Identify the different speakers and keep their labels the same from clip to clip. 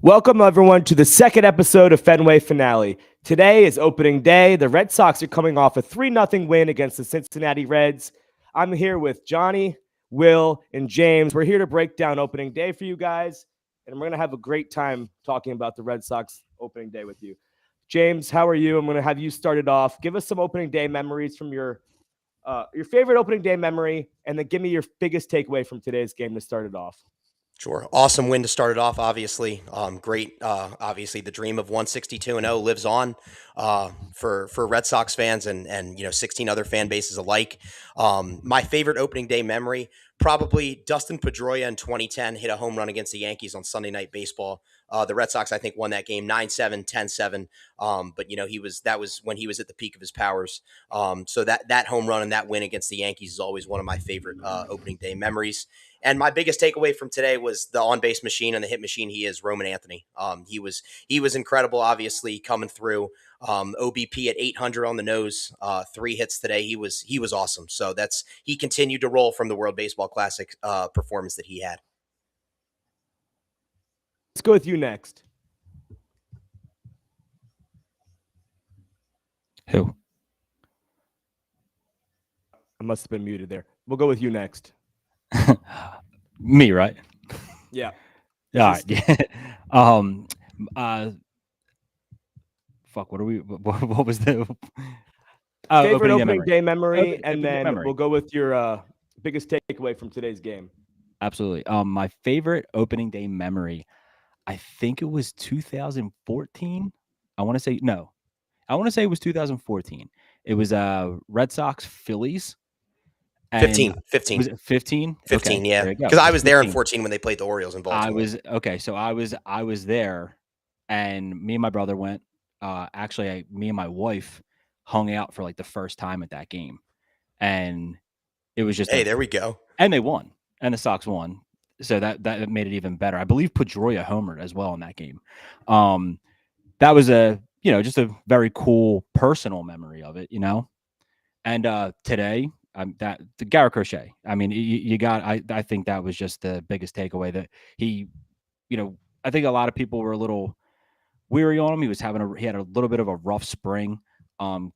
Speaker 1: Welcome, everyone, to the second episode of Fenway Finale. Today is opening day. The Red Sox are coming off a 3-0 win against the Cincinnati Reds. I'm here with Johnny, Will, and James. We're here to break down opening day for you guys, and we're going to have a great time talking about the Red Sox opening day with you. James, how are you? I'm going to have you started off. Give us some opening day memories from your favorite opening day memory, and then give me your biggest takeaway from today's game to start it off.
Speaker 2: Sure. Awesome win to start it off, obviously. Great. Obviously, the dream of 162-0 lives on for Red Sox fans and 16 other fan bases alike. My favorite opening day memory, probably Dustin Pedroia in 2010 hit a home run against the Yankees on Sunday Night Baseball. The Red Sox, I think, won that game 9-7, 10-7. But that was when he was at the peak of his powers. So that home run and that win against the Yankees is always one of my favorite opening day memories. And my biggest takeaway from today was the on-base machine and the hit machine he is, Roman Anthony. He was incredible, obviously, coming through. OBP at 800 on the nose, 3 hits today. He was awesome. So he continued to roll from the World Baseball Classic performance that he had.
Speaker 1: Let's go with you next.
Speaker 3: Who?
Speaker 1: I must have been muted there. We'll go with you next.
Speaker 3: Me, right?
Speaker 1: Yeah.
Speaker 3: All right. Yeah. Fuck. What are we? What was the
Speaker 1: favorite opening day memory, and then
Speaker 3: memory.
Speaker 1: We'll go with your biggest takeaway from today's game.
Speaker 3: Absolutely. My favorite opening day memory, I think it was 2014. I want to say it was 2014. It was Red Sox Phillies.
Speaker 2: 15.
Speaker 3: Was it 15?
Speaker 2: 15,
Speaker 3: okay,
Speaker 2: yeah. Because I was there in 14 when they played the Orioles in Baltimore.
Speaker 3: I was there, and me and my brother went. Me and my wife hung out for like the first time at that game, and it was just
Speaker 2: there we go.
Speaker 3: And they won, and the Sox won, so that made it even better. I believe Pedroia homered as well in that game. That was just a very cool personal memory of it, And today. The Garrett Crochet. I mean, I think that was just the biggest takeaway that he, I think a lot of people were a little weary on him. He had a little bit of a rough spring.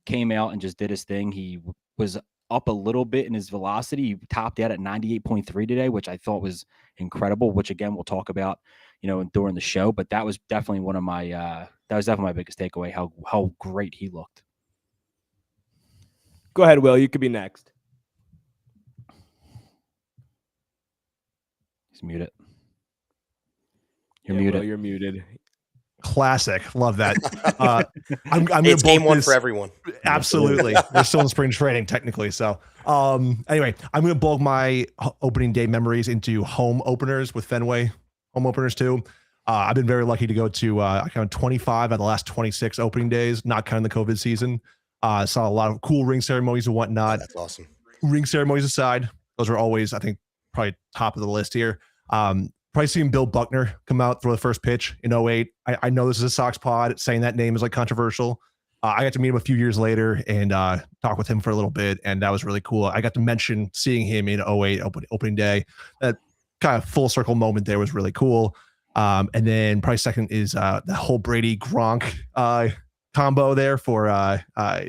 Speaker 3: Came out and just did his thing. He was up a little bit in his velocity. He topped out at 98.3 today, which I thought was incredible. Which again we'll talk about, during the show. But that was definitely my biggest takeaway. How great he looked.
Speaker 1: Go ahead, Will. You could be next.
Speaker 3: He's muted. You're muted.
Speaker 1: Will, you're muted.
Speaker 4: Classic. Love that.
Speaker 2: It's game one for everyone.
Speaker 4: Absolutely. We're still in spring training technically. So anyway, I'm going to bulk my opening day memories into home openers with Fenway home openers too. I've been very lucky to go to I counted 25 out of the last 26 opening days, not counting the COVID season. Saw a lot of cool ring ceremonies and whatnot.
Speaker 2: That's awesome.
Speaker 4: Ring ceremonies aside, those are always, I think, probably top of the list here. Probably seeing Bill Buckner come out throw the first pitch in 08. I know this is a Sox pod. Saying that name is like controversial. I got to meet him a few years later and talk with him for a little bit, and that was really cool. I got to mention seeing him in 08 opening day. That kind of full circle moment there was really cool. And then probably second is the whole Brady Gronk combo there for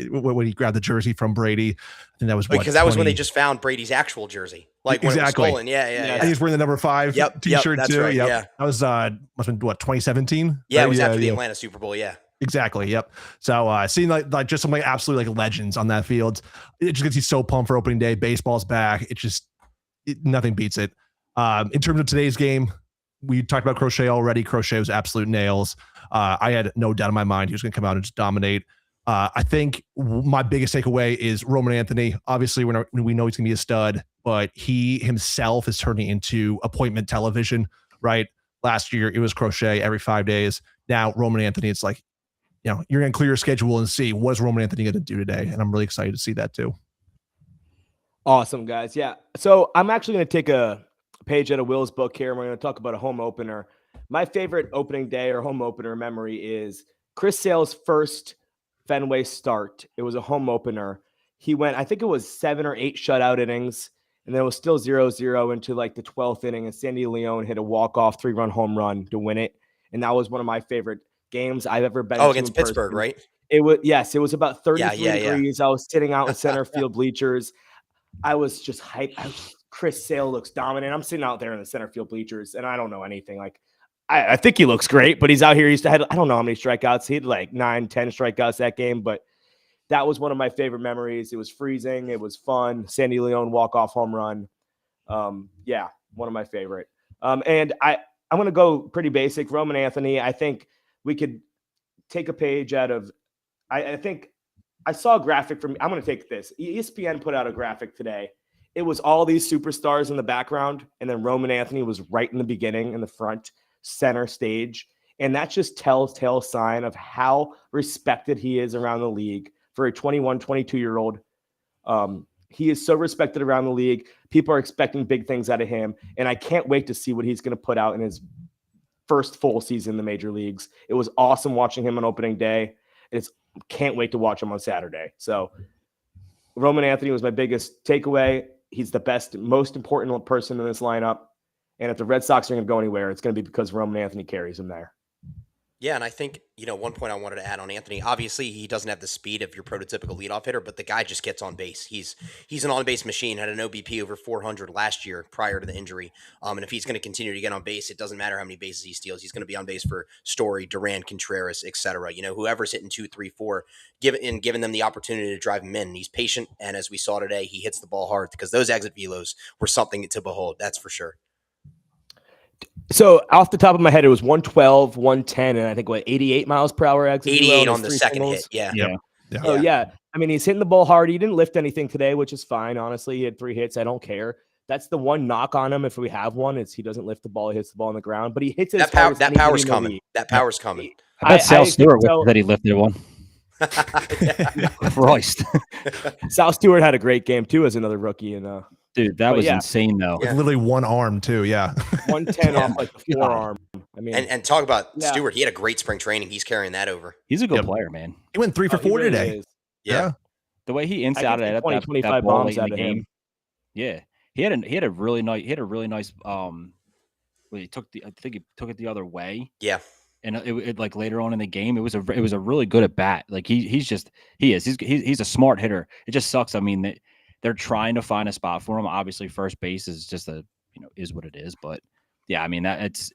Speaker 4: when he grabbed the jersey from Brady. I think that was
Speaker 2: because that was when they just found Brady's actual jersey, like when
Speaker 4: exactly.
Speaker 2: it was stolen. Yeah.
Speaker 4: And he's wearing the number 5 T-shirt
Speaker 2: that's
Speaker 4: too.
Speaker 2: Right,
Speaker 4: yep.
Speaker 2: Yeah,
Speaker 4: that was must have been 2017.
Speaker 2: Yeah, it was after the Atlanta Super Bowl. Yeah,
Speaker 4: exactly. Yep. So seeing like just some like absolute like legends on that field, it just gets you so pumped for opening day. Baseball's back. Nothing beats it. In terms of today's game, we talked about Crochet already. Crochet was absolute nails. I had no doubt in my mind he was going to come out and just dominate. I think my biggest takeaway is Roman Anthony. Obviously, we know he's going to be a stud, but he himself is turning into appointment television, right? Last year, it was Crochet every 5 days. Now, Roman Anthony, it's like, you're going to clear your schedule and see what's Roman Anthony going to do today. And I'm really excited to see that too.
Speaker 1: Awesome, guys. Yeah. So I'm actually going to take a page out of Will's book here. And we're going to talk about a home opener. My favorite opening day or home opener memory is Chris Sale's first Fenway start. It was a home opener. He went, I think it was 7 or 8 shutout innings, and then it was still 0-0 into like the 12th inning, and Sandy Leone hit a walk-off 3-run home run to win it. and that was one of my favorite games I've ever been
Speaker 2: Oh,
Speaker 1: to
Speaker 2: against
Speaker 1: in
Speaker 2: Pittsburgh,
Speaker 1: person.
Speaker 2: right?
Speaker 1: It was about 33
Speaker 2: Yeah.
Speaker 1: degrees. I was sitting out in center field bleachers. I was just hyped. Chris Sale looks dominant. I'm sitting out there in the center field bleachers, and I don't know anything. Like, I think he looks great, but he's out here. I don't know how many strikeouts. He had like 9, 10 strikeouts that game, but that was one of my favorite memories. It was freezing. It was fun. Sandy Leon walk-off home run. Yeah, one of my favorite. And I'm going to go pretty basic. Roman Anthony, I think we could take a page out of – I think I saw a graphic from – I'm going to take this. ESPN put out a graphic today. It was all these superstars in the background, and then Roman Anthony was right in the beginning in the front center stage. And that's just telltale sign of how respected he is around the league for a 21, 22-year-old. He is so respected around the league. People are expecting big things out of him, and I can't wait to see what he's going to put out in his first full season in the major leagues. It was awesome watching him on opening day. Can't wait to watch him on Saturday. So Roman Anthony was my biggest takeaway. He's the best, most important person in this lineup. And if the Red Sox are going to go anywhere, it's going to be because Roman Anthony carries him there.
Speaker 2: Yeah, and I think, one point I wanted to add on Anthony, obviously he doesn't have the speed of your prototypical leadoff hitter, but the guy just gets on base. He's an on-base machine, had an OBP over 400 last year prior to the injury. And if he's going to continue to get on base, it doesn't matter how many bases he steals. He's going to be on base for Story, Duran, Contreras, etc. Whoever's hitting 2, 3, 4, giving them the opportunity to drive him in. And he's patient, and as we saw today, he hits the ball hard because those exit velos were something to behold. That's for sure.
Speaker 1: So off the top of my head, it was 112, 110, and I think 88 miles per hour exit.
Speaker 2: 88 on the second hit. Yeah.
Speaker 1: Oh yeah. I mean, he's hitting the ball hard. He didn't lift anything today, which is fine. Honestly, he had 3 hits. I don't care. That's the one knock on him. If we have one, is he doesn't lift the ball. He hits the ball on the ground, but he hits it.
Speaker 2: That power's coming. That power's coming.
Speaker 3: I bet Sal Stewart that he lifted one. Christ.
Speaker 1: Sal Stewart had a great game too as another rookie, and
Speaker 3: dude, that was insane though.
Speaker 4: With literally one arm too. Yeah.
Speaker 1: 110 off like the forearm. I mean,
Speaker 2: and talk about Stewart. He had a great spring training. He's carrying that over.
Speaker 3: He's a good player, man.
Speaker 4: He went 3 for 4
Speaker 1: really
Speaker 4: today.
Speaker 2: Yeah.
Speaker 3: The way he inside it
Speaker 1: 25
Speaker 3: that ball
Speaker 1: bombs
Speaker 3: late in
Speaker 1: out
Speaker 3: the
Speaker 1: of
Speaker 3: game.
Speaker 1: him.
Speaker 3: Yeah. He had a really nice he took it the other way.
Speaker 2: Yeah.
Speaker 3: And it like later on in the game, it was a really good at bat. Like he's a smart hitter. It just sucks. I mean, they're trying to find a spot for him. Obviously, first base is just is what it is. But yeah, I mean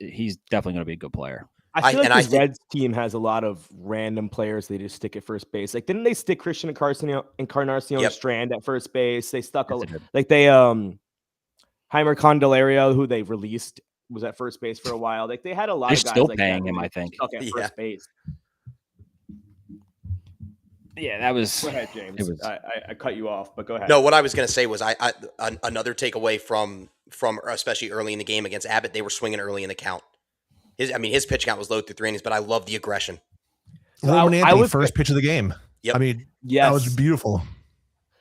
Speaker 3: he's definitely going to be a good player.
Speaker 1: I feel like this Reds team has a lot of random players they just stick at first base. Like, didn't they stick Christian Encarnacion Strand at first base? They stuck Heimer Candelario, who they released, was at first base for a while. Like, they had a lot of guys
Speaker 3: still
Speaker 1: like
Speaker 3: paying
Speaker 1: that
Speaker 3: him, I think.
Speaker 1: stuck at first base.
Speaker 3: Yeah, that was.
Speaker 1: Go ahead, James. I cut you off, but go ahead.
Speaker 2: No, what I was going to say was another takeaway from especially early in the game against Abbott. They were swinging early in the count. His pitch count was low through 3 innings, but I love the aggression.
Speaker 4: Roman Anthony, first pitch of the game.
Speaker 2: Yep.
Speaker 4: I mean, that was beautiful.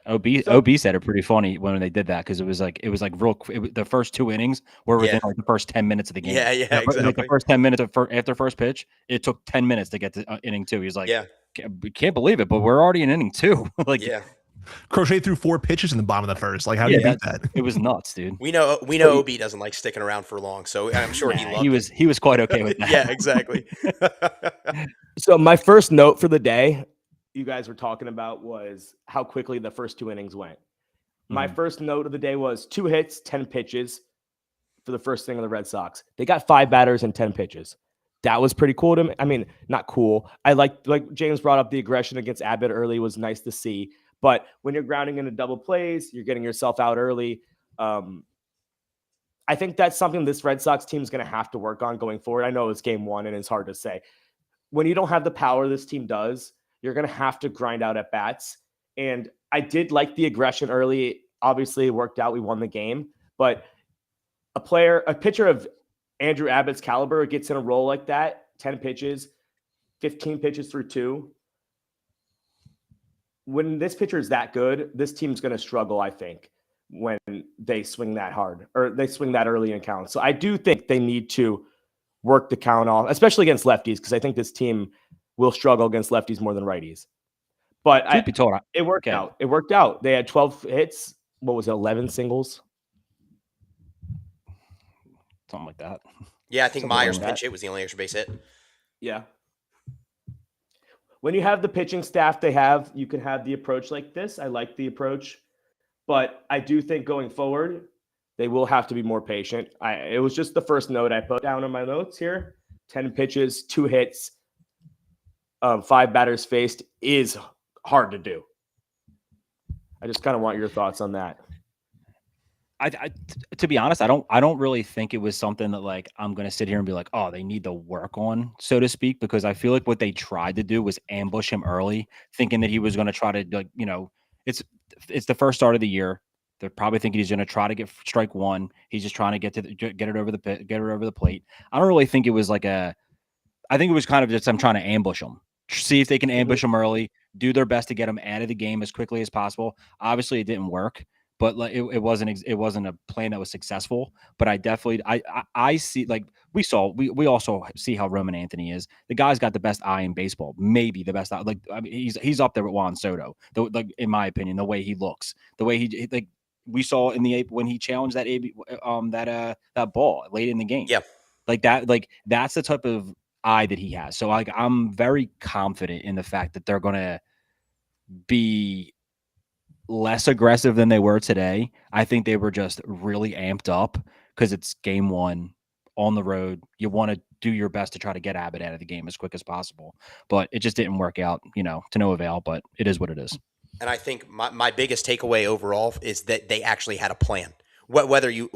Speaker 3: OB said it pretty funny when they did that because it was like the first 2 innings were within like the first 10 minutes of the game.
Speaker 2: Yeah, exactly.
Speaker 3: Like the first 10 minutes after first pitch, it took 10 minutes to get to inning 2. He's like, can't believe it, but we're already in inning 2. Like,
Speaker 4: Crochet threw 4 pitches in the bottom of the first. Like, how do you beat that?
Speaker 3: It was nuts, dude.
Speaker 2: We know OB doesn't like sticking around for long, so I'm sure he loved it.
Speaker 3: He was quite okay with that.
Speaker 2: Yeah, exactly.
Speaker 1: So my first note for the day you guys were talking about was how quickly the first 2 innings went. My first note of the day was 2 hits, 10 pitches for the first thing of the Red Sox. They got 5 batters and 10 pitches. That was pretty cool to me. I mean, not cool. I like James brought up the aggression against Abbott early was nice to see. But when you're grounding into double plays, you're getting yourself out early. I think that's something this Red Sox team is going to have to work on going forward. I know it's game 1 and it's hard to say. When you don't have the power this team does, you're going to have to grind out at bats. And I did like the aggression early. Obviously, it worked out. We won the game. But a pitcher of Andrew Abbott's caliber gets in a role like that, 10 pitches, 15 pitches through 2. When this pitcher is that good, this team's going to struggle, I think, when they swing that hard or they swing that early in count. So I do think they need to work the count off, especially against lefties, because I think this team will struggle against lefties more than righties. But it worked out. It worked out. They had 12 hits. What was it, 11 singles?
Speaker 3: Something like that.
Speaker 2: Yeah, I think
Speaker 1: Something
Speaker 2: Myers'
Speaker 1: like
Speaker 2: pinch
Speaker 1: that.
Speaker 2: hit was the only extra base hit.
Speaker 1: Yeah. When you have the pitching staff they have, you can have the approach like this. I like the approach, but I do think going forward, they will have to be more patient. It was just the first note I put down in my notes here. 10 pitches, 2 hits, 5 batters faced is hard to do. I just kind of want your thoughts on that.
Speaker 3: To be honest, I don't really think it was something that like I'm gonna sit here and be like, oh, they need to work on, so to speak, because I feel like what they tried to do was ambush him early, thinking that he was gonna try to like, it's the first start of the year. They're probably thinking he's gonna try to get strike one. He's just trying to get it over the plate. I don't really think it was like I think it was kind of just I'm trying to ambush them, see if they can ambush them early, do their best to get them out of the game as quickly as possible. Obviously, it didn't work, but like it wasn't a plan that was successful. But I definitely I see, like we also see how Roman Anthony is. The guy's got the best eye in baseball, maybe the best eye. Like I mean, he's up there with Juan Soto. Like in my opinion, the way he looks, the way he like we saw in the when he challenged that ball late in the game.
Speaker 2: Yeah.
Speaker 3: Like that's the type of eye that he has. So like I'm very confident in the fact that they're gonna be less aggressive than they were today. I think they were just really amped up because it's game one on the road. You want to do your best to try to get Abbott out of the game as quick as possible. But it just didn't work out, to no avail, but it is what it is.
Speaker 2: And I think my biggest takeaway overall is that they actually had a plan. Whether you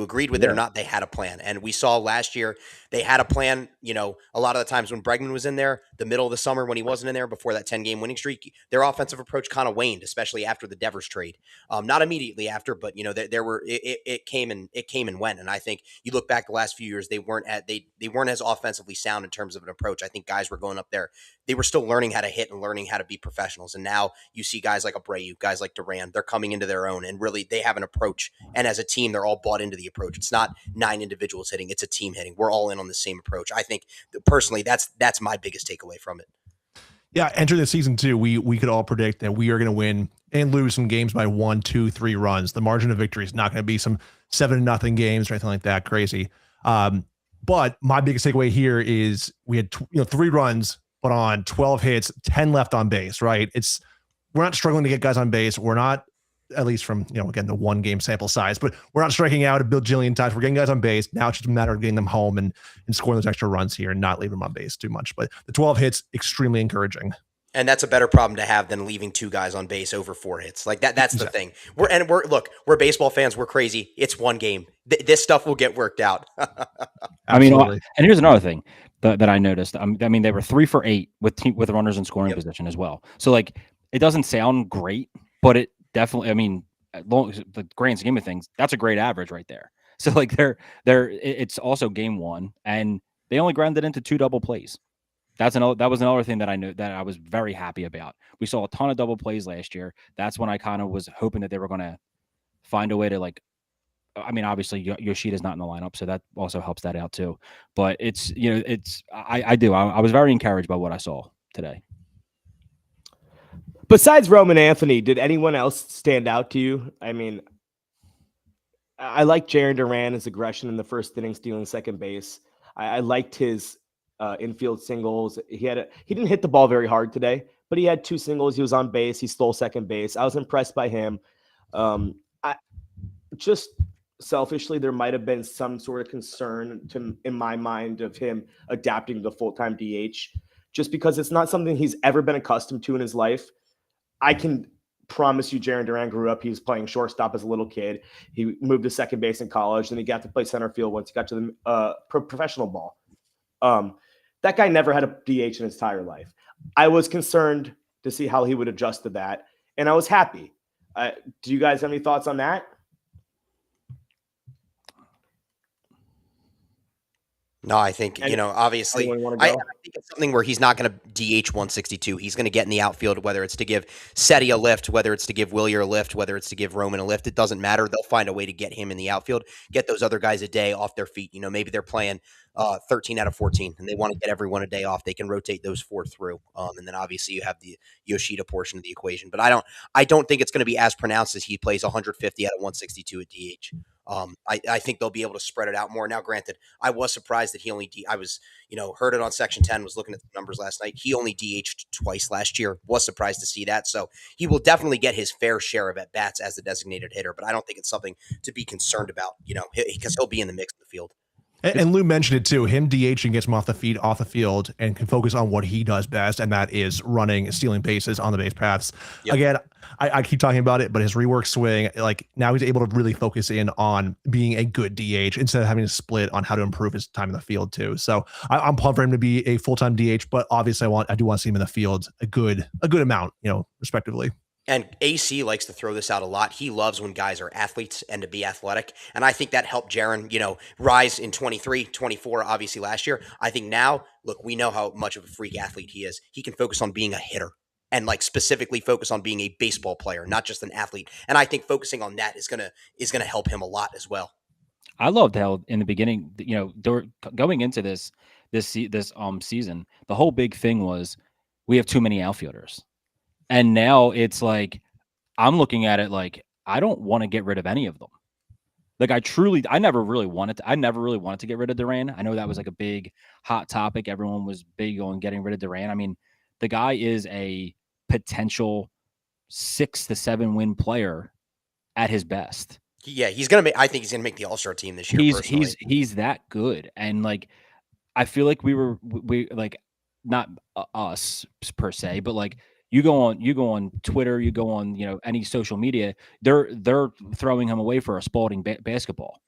Speaker 2: agreed with it or not, they had a plan. And we saw last year they had a plan. A lot of the times when Bregman was in there, the middle of the summer when he wasn't in there before that 10-game winning streak, their offensive approach kind of waned, especially after the Devers trade. Not immediately after, but there were it came and went. And I think you look back the last few years, they weren't as offensively sound in terms of an approach. I think guys were going up there. They were still learning how to hit and learning how to be professionals. And now you see guys like Abreu, guys like Duran, they're coming into their own and really they have an approach. And as a team, they're all bought into the approach. It's not 9 individuals hitting, it's a team hitting. We're all in on the same approach. I think personally, that's my biggest takeaway from it.
Speaker 4: Yeah, entering the season too, we could all predict that we are going to win and lose some games by 1, 2, 3 runs. The margin of victory is not going to be some 7-0 games or anything like that crazy. But my biggest takeaway here is we had 3 runs, but on 12 hits, 10 left on base. Right? We're not struggling to get guys on base. We're not, at least from again the 1 game sample size, but we're not striking out a bajillion times. We're getting guys on base. Now it's just a matter of getting them home and scoring those extra runs here and not leaving them on base too much. But the 12 hits, extremely encouraging.
Speaker 2: And that's a better problem to have than leaving 2 guys on base over 4 hits. Like that. That's the thing. We're baseball fans. We're crazy. It's 1 game. This stuff will get worked out.
Speaker 3: I mean, and here's another thing that I noticed. I mean, they were 3 for 8 with runners in scoring position as well. So like, it doesn't sound great, but it definitely. I mean, the grand scheme of things, that's a great average right there. So like, it's also game 1, and they only grounded into 2 double plays. That was another thing that I knew that I was very happy about. We saw a ton of double plays last year. That's when I kind of was hoping that they were going to find a way to like. I mean, obviously Yoshida's not in the lineup, so that also helps that out too. But I was very encouraged by what I saw today.
Speaker 1: Besides Roman Anthony, did anyone else stand out to you? I mean, I liked Jarren Duran, his aggression in the first inning, stealing second base. I liked his infield singles. He didn't hit the ball very hard today, but he had 2 singles. He was on base. He stole second base. I was impressed by him. Just selfishly, there might have been some sort of concern in my mind of him adapting to full-time DH, just because it's not something he's ever been accustomed to in his life. I can promise you Jarren Duran grew up, he was playing shortstop as a little kid. He moved to second base in college, and he got to play center field once he got to the professional ball. That guy never had a DH in his entire life. I was concerned to see how he would adjust to that, and I was happy. Do you guys have any thoughts on that?
Speaker 2: No, I think, obviously, I think it's something where he's not going to DH 162. He's going to get in the outfield, whether it's to give Seti a lift, whether it's to give Willier a lift, whether it's to give Roman a lift. It doesn't matter. They'll find a way to get him in the outfield, get those other guys a day off their feet. Maybe they're playing 13 out of 14 and they want to get everyone a day off. They can rotate those 4 through. And then obviously you have the Yoshida portion of the equation. But I don't think it's going to be as pronounced as he plays 150 out of 162 at DH. I think they'll be able to spread it out more. Now, granted, I was surprised that I was, heard it on Section 10, was looking at the numbers last night. He only DH'd twice last year. Was surprised to see that. So he will definitely get his fair share of at-bats as the designated hitter, but I don't think it's something to be concerned about, because he'll be in the mix of the field.
Speaker 4: And Lou mentioned it too. Him DHing gets him off the field, and can focus on what he does best, and that is running and stealing bases on the base paths.
Speaker 2: Yep.
Speaker 4: Again, I keep talking about it, but his rework swing, like now he's able to really focus in on being a good DH instead of having to split on how to improve his time in the field too. So I'm pumped for him to be a full-time DH, but obviously I do want to see him in the field a good amount, respectively.
Speaker 2: And AC likes to throw this out a lot. He loves when guys are athletes and to be athletic. And I think that helped Jaron, rise in 23, 24, obviously last year. I think now, look, we know how much of a freak athlete he is. He can focus on being a hitter and specifically focus on being a baseball player, not just an athlete. And I think focusing on that is gonna help him a lot as well.
Speaker 3: I loved how in the beginning, going into this season, the whole big thing was we have too many outfielders. And now it's like, I'm looking at it like, I don't want to get rid of any of them. Like I never really wanted to get rid of Duran. I know that was like a big hot topic. Everyone was big on getting rid of Duran. I mean, the guy is a potential 6 to 7 win player at his best.
Speaker 2: Yeah, I think he's gonna make the All-Star team this year.
Speaker 3: He's that good. And I feel like we not us per se, but you go on Twitter, you go on, any social media, they're throwing him away for a Spalding basketball.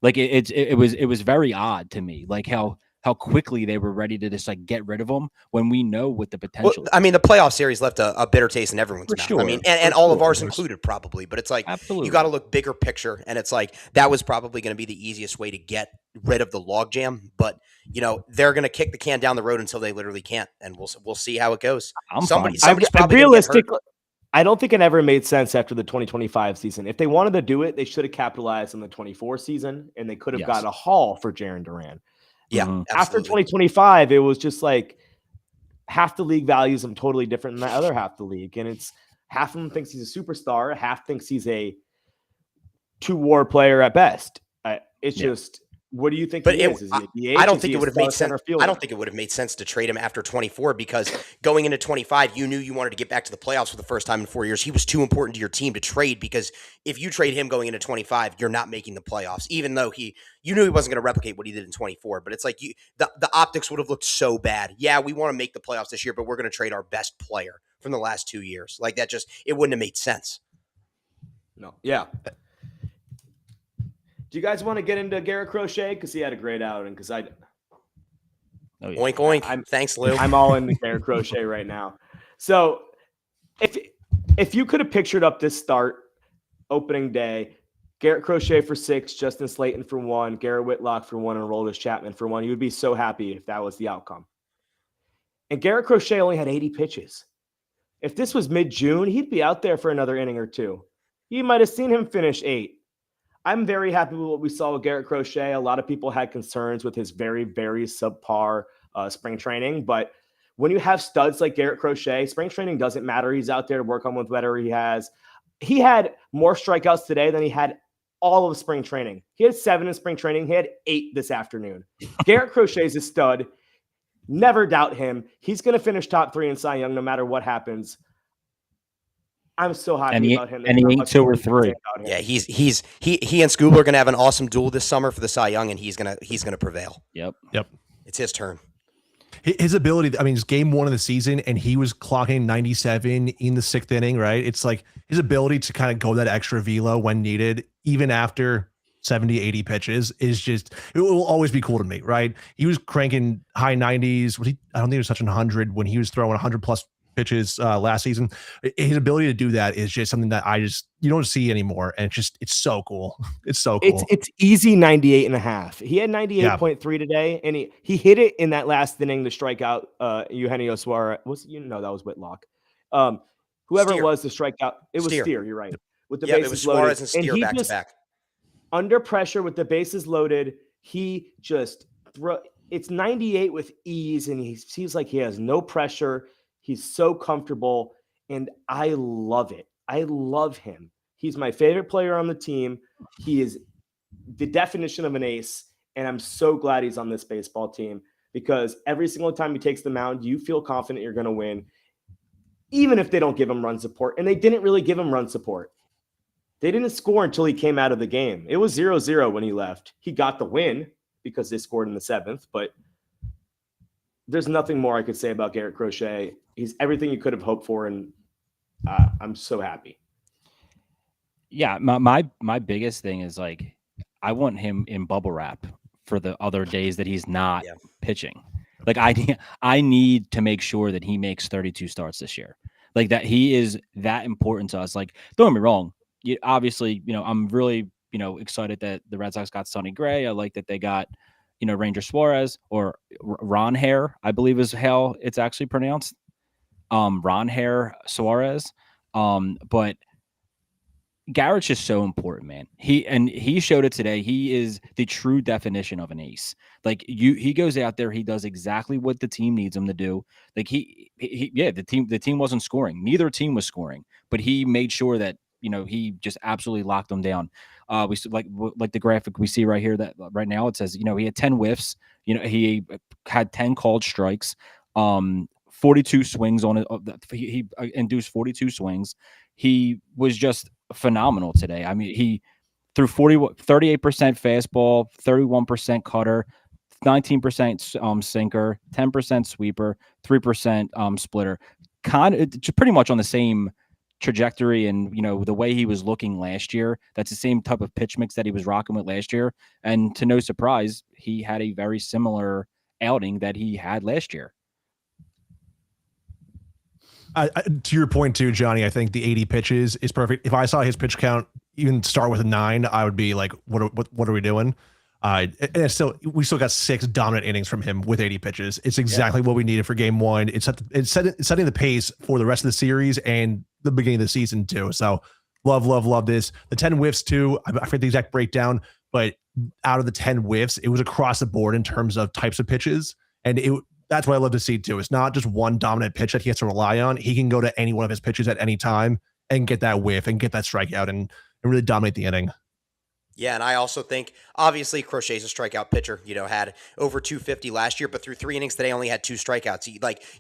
Speaker 3: It was very odd to me, how quickly they were ready to just get rid of him when we know what the potential.
Speaker 2: Well, I mean, the playoff series left a bitter taste in everyone's mouth.
Speaker 3: Sure.
Speaker 2: I mean, and all of ours included probably, but it's
Speaker 3: Absolutely.
Speaker 2: You got to look bigger picture, and it's that was probably going to be the easiest way to get rid of the logjam. But they're going to kick the can down the road until they literally can't, and we'll see how it goes. Somebody's probably
Speaker 1: realistically. I don't think it ever made sense after the 2025 season. If they wanted to do it, they should have capitalized on the 24 season, and they could have got a haul for Jarren Duran.
Speaker 2: Yeah.
Speaker 1: After 2025, it was just half the league values him totally different than the other half the league. And it's half of them thinks he's a superstar, half thinks he's a 2-WAR player at best. Just, what do you think he is? Is he a DH?
Speaker 2: I don't think it would have made sense. I don't think it would have made sense to trade him after 24 because going into 25, you knew you wanted to get back to the playoffs for the first time in 4 years. He was too important to your team to trade because if you trade him going into 25, you're not making the playoffs, even though you knew he wasn't going to replicate what he did in 24. But it's the optics would have looked so bad. Yeah, we want to make the playoffs this year, but we're going to trade our best player from the last 2 years. It wouldn't have made sense.
Speaker 1: No. Yeah. Do you guys want to get into Garrett Crochet? Because he had a great outing.
Speaker 2: Oink, oink. Thanks, Lou.
Speaker 1: I'm all into Garrett Crochet right now. So if you could have pictured up this start, opening day, Garrett Crochet for 6, Justin Slayton for 1, Garrett Whitlock for 1, and Aroldis Chapman for 1, you would be so happy if that was the outcome. And Garrett Crochet only had 80 pitches. If this was mid-June, he'd be out there for another inning or two. You might have seen him finish 8. I'm very happy with what we saw with Garrett Crochet. A lot of people had concerns with his very, very subpar spring training. But when you have studs like Garrett Crochet, spring training doesn't matter. He's out there to work on whatever he has. He had more strikeouts today than he had all of spring training. He had 7 in spring training. He had 8 this afternoon. Garrett Crochet is a stud. Never doubt him. He's going to finish top 3 in Cy Young no matter what happens. I'm so happy about him.
Speaker 3: And he ain't 2 or 3.
Speaker 2: Yeah, he and Scoob are gonna have an awesome duel this summer for the Cy Young, and he's gonna prevail.
Speaker 3: Yep.
Speaker 2: It's his turn.
Speaker 4: His ability, I mean, it's game 1 of the season, and he was clocking 97 in the 6th inning, right? It's his ability to kind of go that extra velo when needed, even after 70, 80 pitches, is just, it will always be cool to me, right? He was cranking high 90s. I don't think he was touching 100 when he was throwing 100 plus pitches last season. His ability to do that is just something that you don't see anymore, and it's so cool. It's so cool.
Speaker 1: It's easy 98.5. He had 98.3 today, and he hit it in that last inning to strike out Eugenio Suarez. That was Whitlock. Whoever
Speaker 2: Steer.
Speaker 1: It was to strike out, it was Steer. You're right. With the bases
Speaker 2: it was
Speaker 1: loaded,
Speaker 2: Suarez and Steer back to back.
Speaker 1: Under pressure with the bases loaded, he just it's 98 with ease, and he seems like he has no pressure. He's so comfortable, and I love it. I love him. He's my favorite player on the team. He is the definition of an ace. And I'm so glad he's on this baseball team because every single time he takes the mound, you feel confident you're going to win, even if they don't give him run support. And they didn't really give him run support. They didn't score until he came out of the game. It was 0-0 when he left. He got the win because they scored in the 7th, but there's nothing more I could say about Garrett Crochet. He's everything you could have hoped for, and I'm so happy.
Speaker 3: Yeah, my biggest thing is like I want him in bubble wrap for the other days that he's not pitching. Like I need to make sure that he makes 32 starts this year. Like that he is that important to us. Like don't get me wrong. Obviously, I'm really, excited that the Red Sox got Sonny Gray. I like that they got, Ranger Suarez or Ron Hare, I believe is how it's actually pronounced. Ron Hare Suarez. But Garrett's just so important, man. He showed it today. He is the true definition of an ace. Like he goes out there, he does exactly what the team needs him to do. Like the team wasn't scoring. Neither team was scoring, but he made sure that, he just absolutely locked them down. We like the graphic we see right here that right now it says, he had 10 whiffs, he had 10 called strikes, 42 swings on it. He induced 42 swings. He was just phenomenal today. I mean, he threw 38% fastball, 31% cutter, 19% sinker, 10% sweeper, 3% splitter. Kind of pretty much on the same trajectory and, the way he was looking last year. That's the same type of pitch mix that he was rocking with last year. And to no surprise, he had a very similar outing that he had last year.
Speaker 4: To your point too, Johnny, I think the 80 pitches is perfect. If I saw his pitch count even start with a 9, I would be like, what are we doing? And it's we still got 6 dominant innings from him with 80 pitches. It's exactly what we needed for game 1. It's setting the pace for the rest of the series and the beginning of the season too. So love this. The 10 whiffs too. I forget the exact breakdown, but out of the 10 whiffs, it was across the board in terms of types of pitches. And that's what I love to see too. It's not just one dominant pitch that he has to rely on. He can go to any one of his pitches at any time and get that whiff and get that strikeout and really dominate the inning.
Speaker 2: Yeah, and I also think, obviously, Crochet's a strikeout pitcher. Had over 250 last year, but through 3 innings today, only had 2 strikeouts.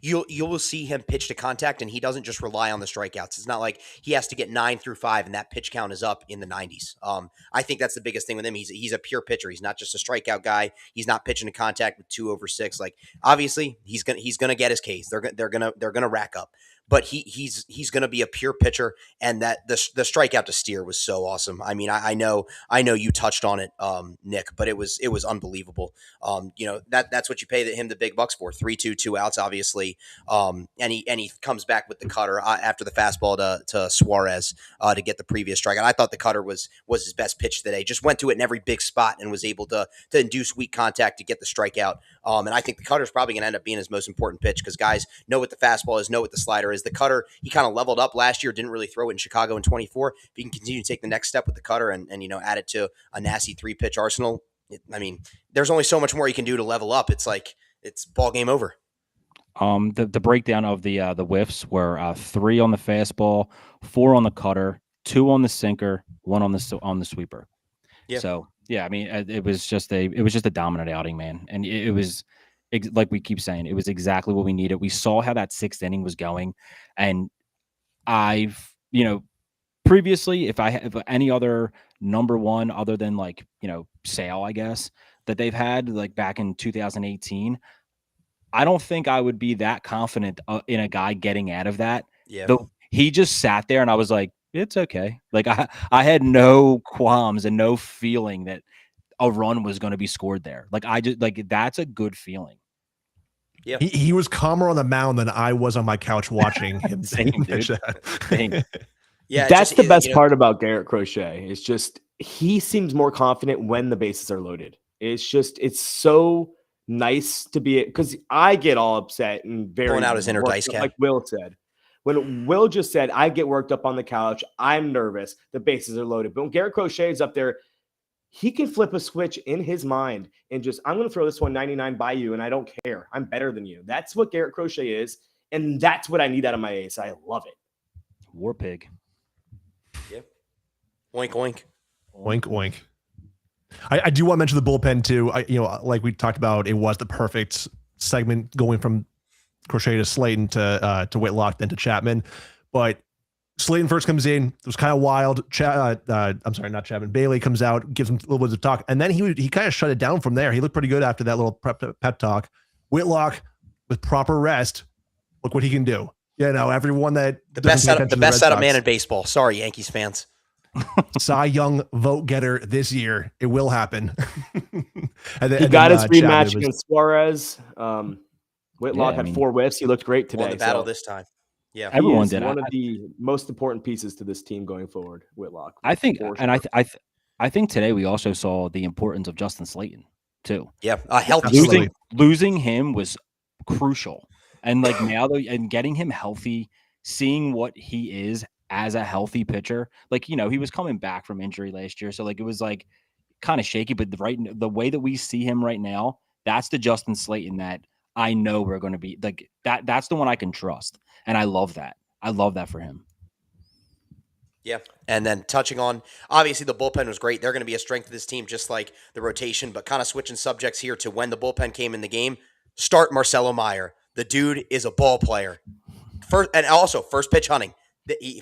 Speaker 2: You will see him pitch to contact, and he doesn't just rely on the strikeouts. It's not like he has to get 9 through 5, and that pitch count is up in the 90s. I think that's the biggest thing with him. He's a pure pitcher. He's not just a strikeout guy. He's not pitching to contact with 2 over 6. Like obviously, he's gonna get his Ks. They're gonna rack up. But he's going to be a pure pitcher, and that the strikeout to Steer was so awesome. I mean, I know you touched on it, Nick, but it was unbelievable. That's what you pay him the big bucks for. 3-2, 2 outs, obviously. And he comes back with the cutter after the fastball to Suarez to get the previous strikeout. I thought the cutter was his best pitch today. Just went to it in every big spot and was able to induce weak contact to get the strikeout. And I think the cutter is probably going to end up being his most important pitch because guys know what the fastball is, know what the slider is. The cutter, he kind of leveled up last year, didn't really throw it in Chicago in 24. If he can continue to take the next step with the cutter and add it to a nasty 3-pitch arsenal, there's only so much more he can do to level up. It's like it's ball game over.
Speaker 3: The breakdown of the whiffs were 3 on the fastball, 4 on the cutter, 2 on the sinker, 1 on the sweeper. Yeah. So yeah, it was just a dominant outing, man, and it was like we keep saying, it was exactly what we needed. We saw how that 6th inning was going, and I've previously, if any other number 1 other than Sale, I guess that they've had back in 2018. I don't think I would be that confident in a guy getting out of that.
Speaker 2: Yeah.
Speaker 3: Though he just sat there and I was like, it's okay. I had no qualms and no feeling that a run was going to be scored there. That's a good feeling.
Speaker 2: Yeah.
Speaker 4: He was calmer on the mound than I was on my couch watching him.
Speaker 3: Same, dude. Same.
Speaker 1: Yeah. That's the best part about Garrett Crochet. It's just, he seems more confident when the bases are loaded. It's so nice to be, because I get all upset and very
Speaker 2: going out his inner dice cat,
Speaker 1: like Will said. When Will just said, I get worked up on the couch, I'm nervous, the bases are loaded. But when Garrett Crochet is up there, he can flip a switch in his mind and just, I'm going to throw this 199 by you, and I don't care. I'm better than you. That's what Garrett Crochet is, and that's what I need out of my ace. I love it.
Speaker 3: War pig.
Speaker 2: Yep. Oink, oink.
Speaker 4: Oink, oink. I do want to mention the bullpen too. Like we talked about, it was the perfect segment going from Crochet to Slayton to Whitlock, then to Chapman. But Slayton first comes in. It was kind of wild. I'm sorry, not Chapman. Bailey comes out, gives him a little bit of talk, and then he kind of shut it down from there. He looked pretty good after that little pep talk. Whitlock, with proper rest, look what he can do. Everyone that
Speaker 2: the best setup man in baseball. Sorry, Yankees fans.
Speaker 4: Cy Young vote getter this year. It will happen.
Speaker 1: He got his rematch against Suarez. Whitlock had 4 whiffs. He looked great today.
Speaker 2: Won the battle this time. Yeah,
Speaker 3: everyone did.
Speaker 1: One of the most important pieces to this team going forward, Whitlock.
Speaker 3: I think, and I think today we also saw the importance of Justin Slayton too.
Speaker 2: Yeah, healthy.
Speaker 3: Losing him was crucial, and like now and getting him healthy, seeing what he is as a healthy pitcher. Like, he was coming back from injury last year, so like it was like kind of shaky. But the way that we see him right now, that's the Justin Slayton that I know we're going to be like. That's the one I can trust, and I love that. I love that for him.
Speaker 2: Yeah, and then touching on, obviously the bullpen was great. They're going to be a strength of this team, just like the rotation. But kind of switching subjects here to when the bullpen came in the game. Start Marcelo Meyer. The dude is a ball player. First pitch hunting.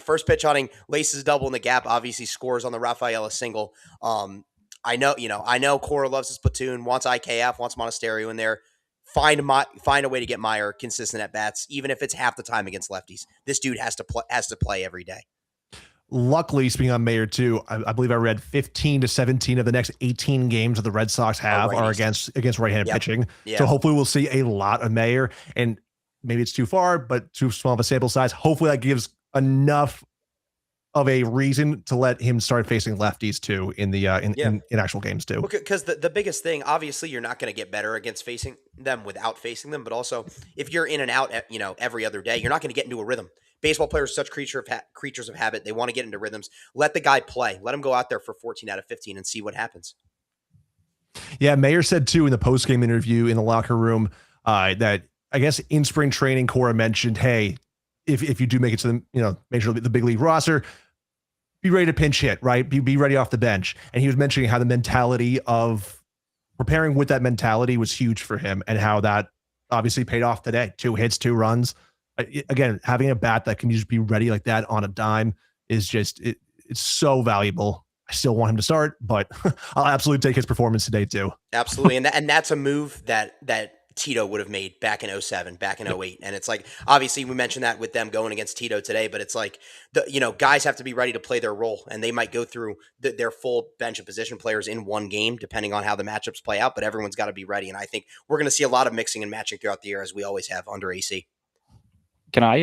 Speaker 2: First pitch hunting, laces a double in the gap, obviously scores on the Rafaela single. I know Cora loves his platoon, wants IKF, wants Monasterio in there. Find a way to get Meyer consistent at bats, even if it's half the time against lefties. This dude has to play every day.
Speaker 4: Luckily, speaking on Mayer too, I believe I read 15 to 17 of the next 18 games that the Red Sox have are against right-handed pitching. Yep. So hopefully we'll see a lot of Mayer, and maybe it's too far, but too small of a sample size. Hopefully that gives enough of a reason to let him start facing lefties too in the in actual games too.
Speaker 2: Because the biggest thing, obviously, you're not going to get better against facing them without facing them, but also if you're in and out, every other day, you're not going to get into a rhythm. Baseball players are such creatures of habit. They want to get into rhythms. Let the guy play. Let him go out there for 14 out of 15 and see what happens.
Speaker 4: Yeah, Mayer said too in the post-game interview in the locker room that I guess in spring training, Cora mentioned, hey, if you do make it to the make sure the big league roster, be ready to pinch hit, right? Be ready off the bench. And he was mentioning how the mentality of preparing with that mentality was huge for him, and how that obviously paid off today. 2 hits, 2 runs. Again, having a bat that can just be ready like that on a dime is just it's so valuable. I still want him to start, but I'll absolutely take his performance today too.
Speaker 2: Absolutely, and that's a move that Tito would have made back in 07, back in 08. And it's like, obviously we mentioned that with them going against Tito today, but it's like, guys have to be ready to play their role, and they might go through their full bench of position players in one game, depending on how the matchups play out, but everyone's got to be ready. And I think we're going to see a lot of mixing and matching throughout the year, as we always have under AC.
Speaker 3: Can I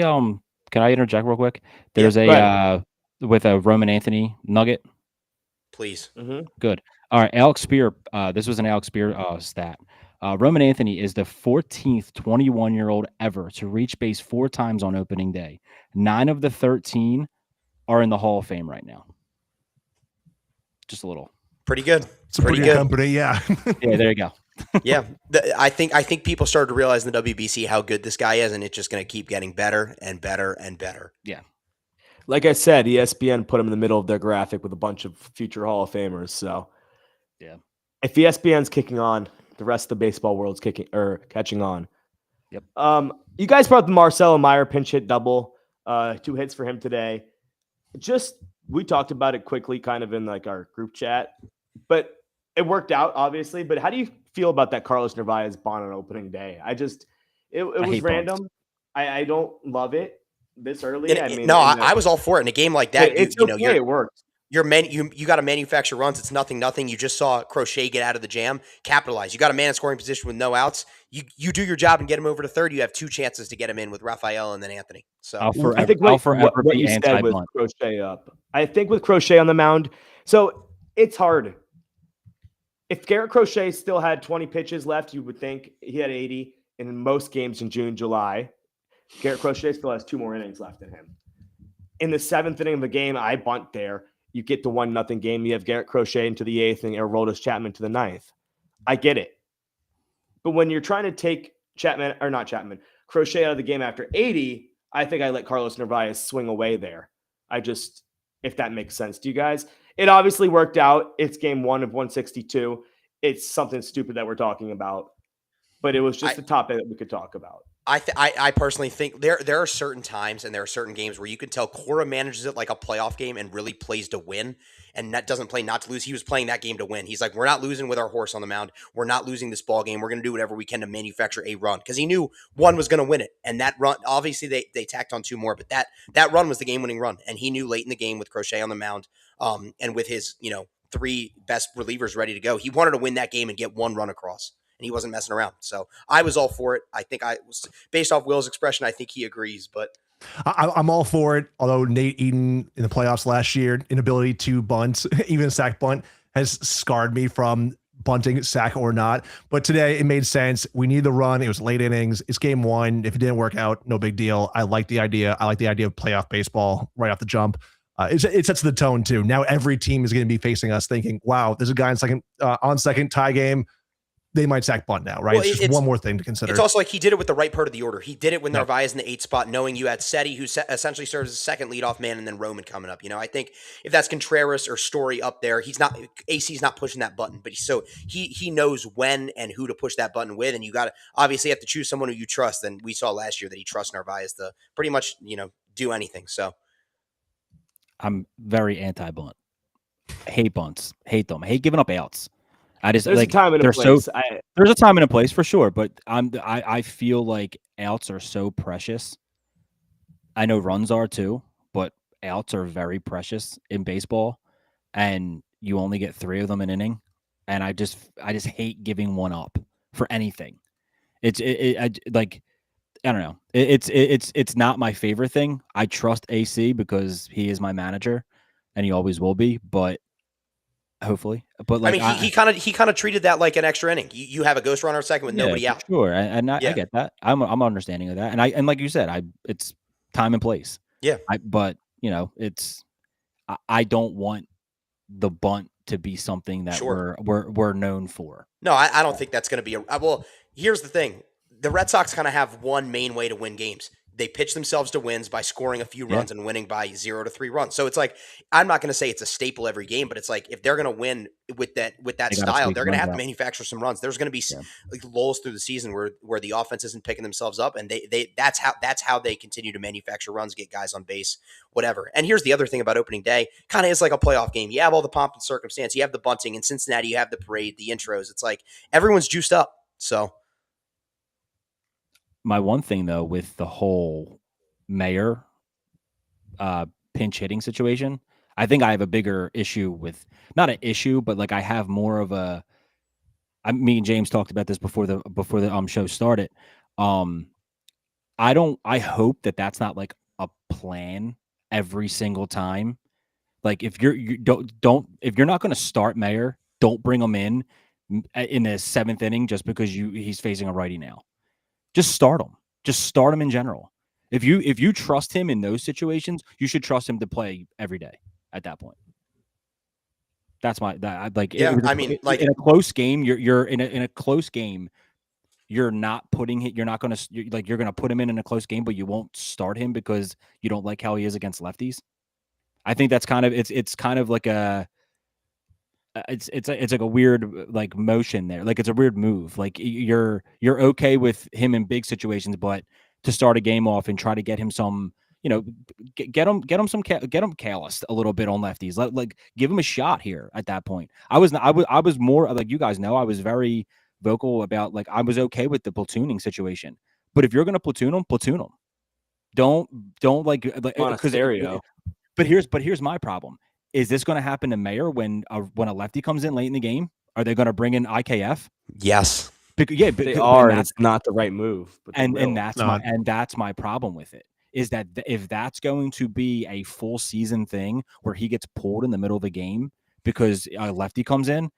Speaker 3: interject real quick? There's with a Roman Anthony nugget.
Speaker 2: Please.
Speaker 3: Mm-hmm. Good. All right. Alex Spear. This was an Alex Spear stat. Roman Anthony is the 14th 21-year-old ever to reach base 4 times on opening day. 9 of the 13 are in the Hall of Fame right now. Just a little.
Speaker 2: Pretty good.
Speaker 4: It's pretty good company. Yeah.
Speaker 3: Yeah. There you go.
Speaker 2: Yeah, I think people started to realize in the WBC how good this guy is, and it's just going to keep getting better and better and better.
Speaker 3: Yeah.
Speaker 1: Like I said, ESPN put him in the middle of their graphic with a bunch of future Hall of Famers. So,
Speaker 3: yeah,
Speaker 1: if ESPN's kicking on, the rest of the baseball world's catching on.
Speaker 3: Yep.
Speaker 1: You guys brought the Marcelo Meyer pinch hit double, 2 hits for him today. We talked about it quickly, kind of in like our group chat, but it worked out obviously. But how do you feel about that Carlos Narvaez bunt on opening day? It was random. I don't love it this early.
Speaker 2: I was all for it in a game like that.
Speaker 1: It worked.
Speaker 2: You got to manufacture runs. It's 0-0. You just saw Crochet get out of the jam, capitalize. You got a man in scoring position with no outs. You do your job and get him over to third. You have 2 chances to get him in with Rafael and then Anthony. So
Speaker 1: I think what you said with Crochet up. I think with Crochet on the mound, so it's hard. If Garrett Crochet still had 20 pitches left, you would think he had 80 in most games in June, July. Garrett Crochet still has 2 more innings left in him. In the 7th inning of the game, I bunt there. You get the 1-0 game. You have Garrett Crochet into the 8th and Aroldis Chapman to the 9th. I get it. But when you're trying to take Crochet out of the game after 80, I think I let Carlos Narvaez swing away there. If that makes sense to you guys. It obviously worked out. It's game 1 of 162. It's something stupid that we're talking about, but it was just a topic that we could talk about.
Speaker 2: I personally think there are certain times and there are certain games where you can tell Cora manages it like a playoff game and really plays to win, and that doesn't play not to lose. He was playing that game to win. He's like, we're not losing with our horse on the mound. We're not losing this ball game. We're going to do whatever we can to manufacture a run, because he knew one was going to win it, and that run, obviously they tacked on 2 more, but that run was the game winning run, and he knew late in the game with Crochet on the mound, and with his 3 best relievers ready to go, he wanted to win that game and get 1 run across. And he wasn't messing around. So I was all for it. I think I was, based off Will's expression, I think he agrees, but
Speaker 4: I'm all for it. Although Nate Eaton in the playoffs last year, inability to bunt, even a sack bunt, has scarred me from bunting, sack or not. But today it made sense. We need the run. It was late innings. It's game 1. If it didn't work out, no big deal. I like the idea. I like the idea of playoff baseball right off the jump. It sets the tone too. Now every team is going to be facing us thinking, wow, there's a guy on second tie game. They might sack bunt now, right? Well, it's just one more thing to consider.
Speaker 2: It's also like he did it with the right part of the order. He did it when Narvaez in the 8th spot, knowing you had Seti, who essentially serves as second leadoff man, and then Roman coming up. I think if that's Contreras or Story up there, AC's not pushing that button, but he knows when and who to push that button with, and you got to obviously have to choose someone who you trust. And we saw last year that he trusts Narvaez to pretty much do anything. So
Speaker 3: I'm very anti-bunt. Hate bunts. Hate them. I hate giving up outs.
Speaker 1: There's a time and a place.
Speaker 3: There's a time and a place for sure, but I feel like outs are so precious. I know runs are too, but outs are very precious in baseball, and you only get 3 of them an inning. And I just hate giving one up for anything. I don't know. It's not my favorite thing. I trust AC because he is my manager, and he always will be. But hopefully, but like
Speaker 2: he kind of treated that like an extra inning. You have a ghost runner second with nobody out.
Speaker 3: Sure, and I get that. I'm understanding of that, and like you said, it's time and place.
Speaker 2: Yeah,
Speaker 3: but I don't want the bunt to be something that we're known for.
Speaker 2: No, I don't think that's going to be well. Here's the thing: the Red Sox kind of have one main way to win games. They pitch themselves to wins by scoring a few runs and winning by 0 to 3 runs. So it's like, I'm not going to say it's a staple every game, but it's like, if they're going to win with that style, they're going to have to manufacture some runs. There's going to be like lulls through the season where the offense isn't picking themselves up, and that's how they continue to manufacture runs, get guys on base, whatever. And here's the other thing about opening day, kind of is like a playoff game. You have all the pomp and circumstance. You have the bunting. In Cincinnati, you have the parade, the intros. It's like everyone's juiced up. So.
Speaker 3: My one thing, though, with the whole Mayer pinch hitting situation, I think I have a bigger issue with, not an issue, but like I have more of a. Me and James talked about this before the show started. I hope that that's not like a plan every single time. Like if you don't if you're not going to start Mayer, don't bring him in the 7th inning just because he's facing a righty now. Just start him. Just start him in general. If you trust him in those situations, you should trust him to play every day at that point. That's in a close game, you're in a close game, you're not putting it, you're going to put him in a close game, but you won't start him because you don't like how he is against lefties. I think that's kind of it's kind of like a it's like a weird like motion there. Like it's a weird move. Like you're okay with him in big situations, but to start a game off and try to get him some, get him calloused a little bit on lefties. Like give him a shot here at that point. I was more like, you guys know, I was very vocal about, like, I was okay with the platooning situation. But if you're going to platoon him. Don't like
Speaker 1: Monasterio.
Speaker 3: But here's my problem. Is this going to happen to Mayer when a lefty comes in late in the game? Are they going to bring in IKF?
Speaker 2: Yes.
Speaker 1: They are, and it's not the right move. But
Speaker 3: that's my problem with it. Is that if that's going to be a full season thing where he gets pulled in the middle of the game because a lefty comes in,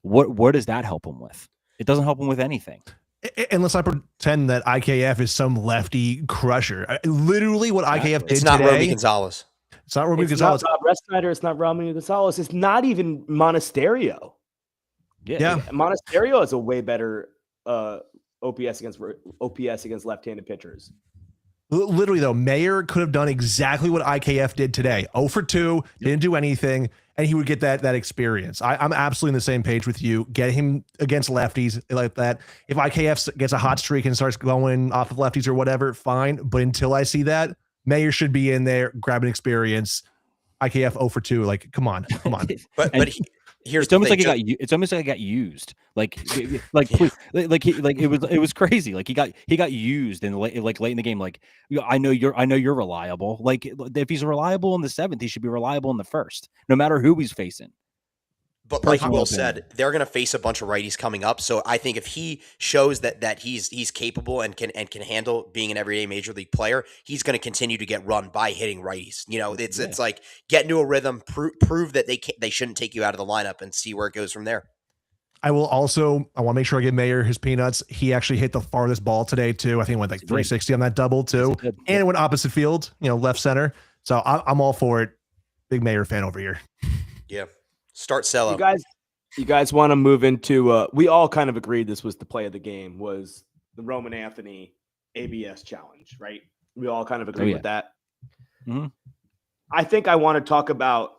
Speaker 3: what does that help him with? It doesn't help him with anything.
Speaker 4: Unless I pretend that IKF is some lefty crusher. Literally what IKF did today.
Speaker 2: It's not Romy Gonzalez.
Speaker 4: It's not Romy Gonzalez.
Speaker 1: It's not Bob Restreiter. It's not Romy Gonzalez. It's not even Monasterio.
Speaker 3: Yeah.
Speaker 1: Monasterio is a way better OPS against left-handed pitchers.
Speaker 4: Literally, though, Mayer could have done exactly what IKF did today. 0 for 2, didn't do anything, and he would get that experience. I'm absolutely on the same page with you. Get him against lefties like that. If IKF gets a hot streak and starts going off of lefties or whatever, fine. But until I see that, Mayer should be in there, grabbing experience. IKF 0 for 2. Like, come on.
Speaker 2: Here's
Speaker 3: it's almost
Speaker 2: thing,
Speaker 3: like it's almost like he got used. It was crazy. Like he got used in late in the game. Like, I know you're reliable. Like, if he's reliable in the 7th, he should be reliable in the 1st, no matter who he's facing.
Speaker 2: But like Will said, they're going to face a bunch of righties coming up. So I think if he shows that he's capable and can handle being an everyday major league player, he's going to continue to get run by hitting righties. You know, it's like get into a rhythm, prove that they shouldn't take you out of the lineup, and see where it goes from there.
Speaker 4: I want to make sure I give Mayer his peanuts. He actually hit the farthest ball today too. I think it went like 360 on that double too, and it went opposite field, left center. So I'm all for it. Big Mayer fan over here.
Speaker 2: Yeah. Start selling.
Speaker 1: You guys want to move into we all kind of agreed this was the play of the game, was the Roman Anthony ABS challenge, right? We all kind of agreed with that.
Speaker 3: Mm-hmm.
Speaker 1: I think I want to talk about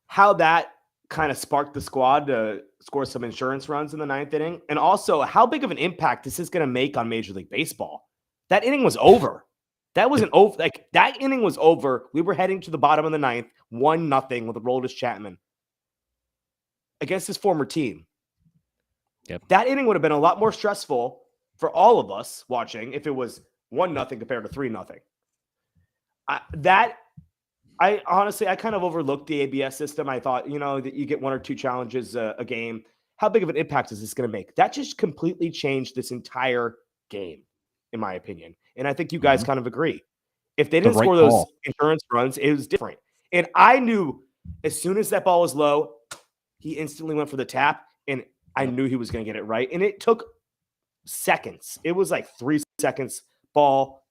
Speaker 1: how that kind of sparked the squad to score some insurance runs in the 9th inning, and also how big of an impact this is going to make on Major League Baseball. That inning was over. That wasn't over. Like, that inning was over. We were heading to the bottom of the 9th, 1-0 with Aroldis Chapman against his former team.
Speaker 3: Yep.
Speaker 1: That inning would have been a lot more stressful for all of us watching if it was 1-0 compared to 3-0. I honestly kind of overlooked the ABS system. I thought, that you get 1 or 2 challenges a game. How big of an impact is this going to make? That just completely changed this entire game, in my opinion. And I think you guys kind of agree. If they didn't score those insurance runs, it was different. And I knew as soon as that ball was low, he instantly went for the tap, and I knew he was going to get it right. And it took seconds. It was like 3 seconds, ball,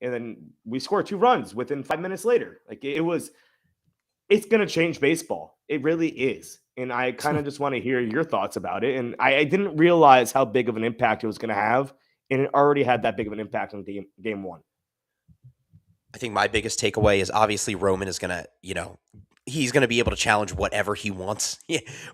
Speaker 1: and then we scored 2 runs within 5 minutes later. Like, it's going to change baseball. It really is. And I kind of just want to hear your thoughts about it. And I didn't realize how big of an impact it was going to have. And it already had that big of an impact on game 1.
Speaker 2: I think my biggest takeaway is obviously Roman is going to, he's going to be able to challenge whatever he wants.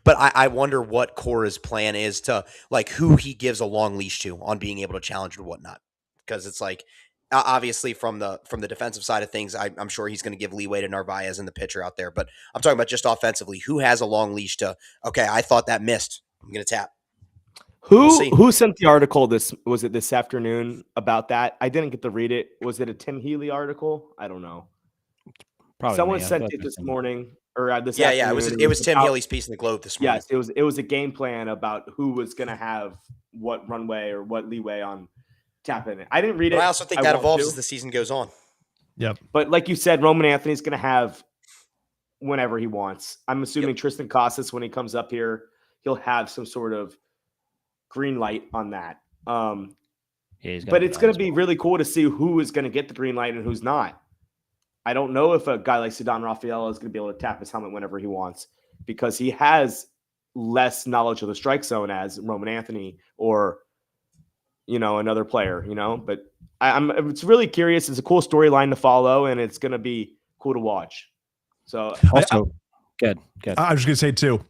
Speaker 2: But I wonder what Cora's plan is to, like, who he gives a long leash to on being able to challenge and whatnot. Because it's like, obviously from the defensive side of things, I'm sure he's going to give leeway to Narvaez and the pitcher out there. But I'm talking about just offensively, who has a long leash to, okay, I thought that missed, I'm going to tap.
Speaker 1: Who sent the article this afternoon about that? I didn't get to read it. Was it a Tim Healy article? I don't know.
Speaker 3: Probably
Speaker 1: someone sent it this morning or this afternoon.
Speaker 2: Yeah, it was Tim Healy's piece in the Globe this morning.
Speaker 1: Yes, it was a game plan about who was going to have what runway or what leeway on tapping it. I didn't read it.
Speaker 2: I also think that evolves as the season goes on.
Speaker 4: Yep.
Speaker 1: But like you said, Roman Anthony's going to have whenever he wants. I'm assuming Tristan Casas, when he comes up here, he'll have some sort of green light on that. But it's going to be really cool to see who is going to get the green light and who's not. I don't know if a guy like Ceddanne Rafaela is going to be able to tap his helmet whenever he wants, because he has less knowledge of the strike zone as Roman Anthony or, another player, but it's really curious. It's a cool storyline to follow, and it's going to be cool to watch. So
Speaker 3: also, good.
Speaker 4: I was just gonna say too,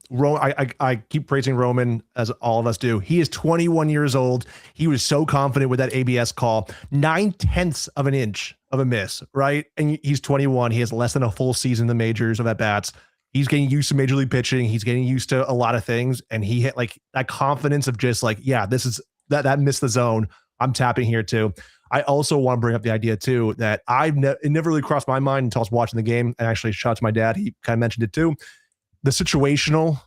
Speaker 4: I keep praising Roman, as all of us do. He is 21 years old. He was so confident with that ABS call, 9/10 of an inch of a miss, right? And he's 21. He has less than a full season in the majors of at bats. He's getting used to major league pitching. He's getting used to a lot of things, and he hit like that confidence of just like, yeah, this is that missed the zone. I'm tapping here too. I also want to bring up the idea too that it never really crossed my mind until I was watching the game. And actually, shout out to my dad. He kind of mentioned it too. The situational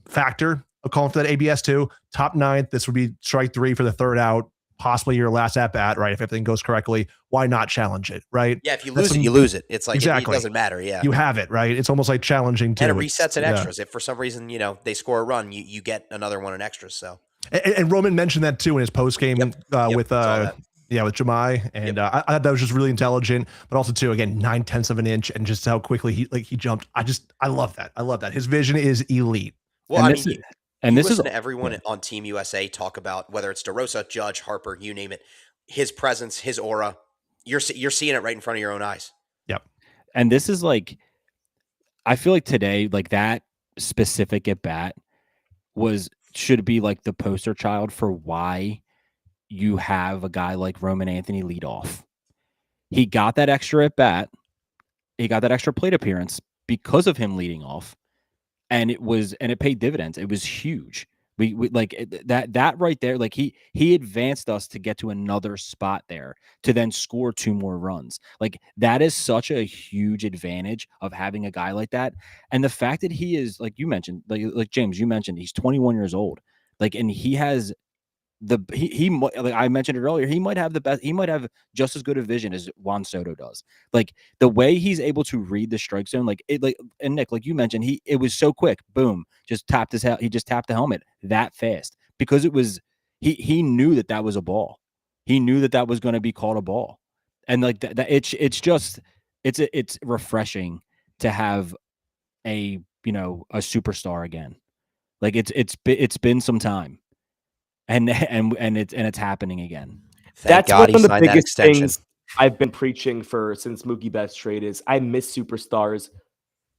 Speaker 4: factor of calling for that ABS too. Top 9th. This would be strike 3 for the 3rd out. Possibly your last at bat, right? If everything goes correctly, why not challenge it, right?
Speaker 2: Yeah, if you lose it, you lose it. It's like
Speaker 4: exactly.
Speaker 2: It doesn't matter. Yeah,
Speaker 4: you have it, right? It's almost like challenging too.
Speaker 2: And it resets in extras. If for some reason they score a run, you get another one in extras. So
Speaker 4: and Roman mentioned that too in his post game with Jemai, and I thought that was just really intelligent. But also too, again, 9/10 of an inch, and just how quickly he jumped. I love that. I love that. His vision is elite.
Speaker 2: Well, this is to everyone on Team USA talk about whether it's DeRosa, Judge, Harper, you name it. his presence, his aura. You're seeing it right in front of your own eyes.
Speaker 4: Yep.
Speaker 3: And this is like, I feel like today, like that specific at bat should be like the poster child for why you have a guy like Roman Anthony lead off. He got that extra at bat. He got that extra plate appearance because of him leading off. And it paid dividends. It was huge. We like that right there. Like he advanced us to get to another spot there to then score 2 more runs. Like that is such a huge advantage of having a guy like that. And the fact that he is, like you mentioned, like James, you mentioned, he's 21 years old. Like, and he has like I mentioned it earlier, he might have just as good a vision as Juan Soto does. Like the way he's able to read the strike zone, and Nick, like you mentioned, it was so quick, boom, he just tapped the helmet that fast because it was, he knew that was a ball. He knew that was going to be called a ball. And like that it's refreshing to have a superstar again. Like it's been some time. And it's happening again.
Speaker 1: That's one of the biggest things I've been preaching since Mookie Betts trade is I miss superstars.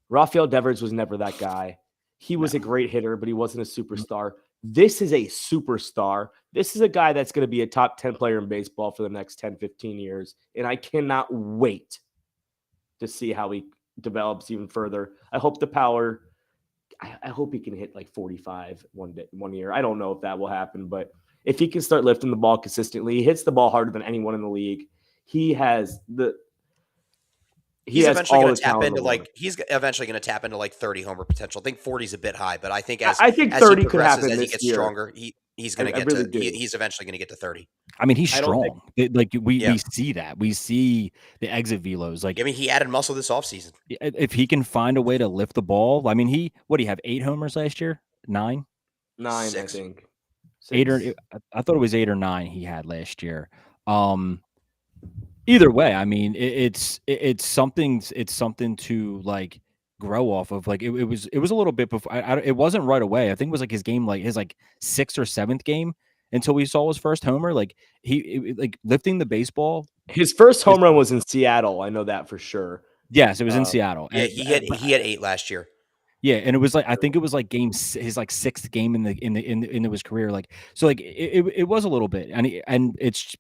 Speaker 1: Rafael Devers was never that guy. He was a great hitter, but he wasn't a superstar. This is a superstar. This is a guy that's going to be a top 10 player in baseball for the next 10, 15 years. And I cannot wait to see how he develops even further. I hope the power... I hope he can hit like 45 one year. I don't know if that will happen, but if he can start lifting the ball consistently, he hits the ball harder than anyone in the league. He's eventually going to tap
Speaker 2: into tap into like 30 homer potential. I think 40 is a bit high, but I think as
Speaker 1: 30 could happen
Speaker 2: as he
Speaker 1: this
Speaker 2: gets
Speaker 1: year.
Speaker 2: Stronger, he's going to get he's eventually going to get to 30.
Speaker 3: I mean, he's strong. We see that. We see the exit velos. Like,
Speaker 2: I mean, he added muscle this offseason.
Speaker 3: If he can find a way to lift the ball, I mean, he have 8 homers last year? 9?
Speaker 1: 9,
Speaker 2: 6.
Speaker 1: I think.
Speaker 3: 6. I thought it was 8 or 9 he had last year. Either way, I mean, it's something to like grow off of. Like it was a little bit before. It wasn't right away. I think it was like his 6th or 7th game until we saw his first homer. Like like lifting the baseball.
Speaker 1: His first home run was in Seattle. I know that for sure.
Speaker 3: Yes, it was in Seattle.
Speaker 2: Yeah, he had 8 last year.
Speaker 3: Yeah, and it was like I think it was like his like 6th game in his career. Like so, like it was a little bit,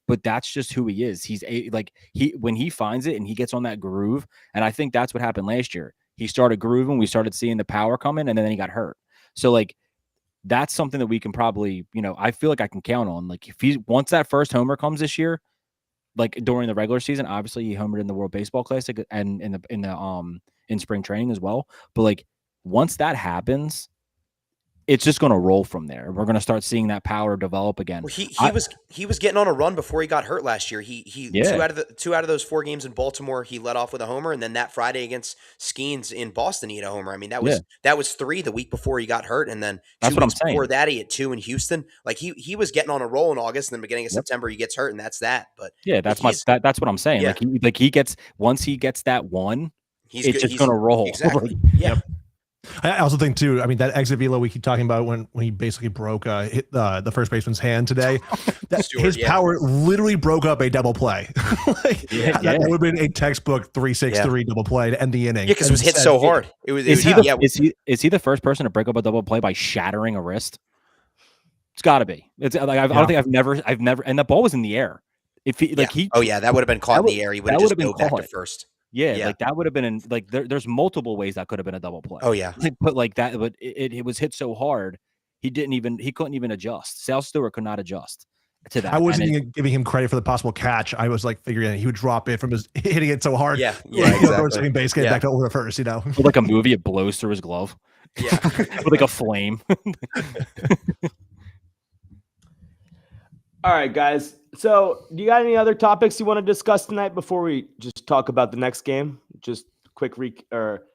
Speaker 3: but that's just who he is. When he finds it and he gets on that groove, and I think that's what happened last year. He started grooving, we started seeing the power coming, and then he got hurt. So like that's something that we can probably, I feel like I can count on. Like if once that first homer comes this year, like during the regular season, obviously he homered in the World Baseball Classic and in spring training as well. But like once that happens, it's just going to roll from there. We're going to start seeing that power develop again.
Speaker 2: Well, he was getting on a run before he got hurt last year. Two out of those 4 games in Baltimore, he led off with a homer, and then that Friday against Skeens in Boston, he had a homer. I mean, that was 3 the week before he got hurt, and then 2 weeks before that, he had 2 in Houston. Like he was getting on a roll in August, and then beginning of September, he gets hurt, and that's that. But
Speaker 3: yeah, that's what I'm saying. Yeah. Once he gets that one, it's just going to roll.
Speaker 2: Exactly. Yeah.
Speaker 4: I also think too. I mean, that exit velo we keep talking about when he basically broke hit the first baseman's hand today. His power literally broke up a double play. That would have been a textbook 3-6-3 double play to end the inning.
Speaker 2: Yeah, because it was hit so hard.
Speaker 3: Is he the first person to break up a double play by shattering a wrist? It's got to be. It's like I don't think I've never, and the ball was in the air. If he
Speaker 2: that would have been caught in the air. He would have just go back to first.
Speaker 3: Yeah, like that would have been there's multiple ways that could have been a double play.
Speaker 2: Oh yeah,
Speaker 3: but like that, but it was hit so hard he couldn't even adjust. Sal Stewart could not adjust to that.
Speaker 4: I wasn't even giving him credit for the possible catch. I was like figuring he would drop it from his hitting it so hard.
Speaker 2: Yeah, exactly.
Speaker 4: Second base, get back to over first.
Speaker 3: Like a movie, it blows through his glove.
Speaker 2: Yeah,
Speaker 3: with like a flame.
Speaker 1: All right, guys. So, do you got any other topics you want to discuss tonight before we just talk about the next game? Just quick or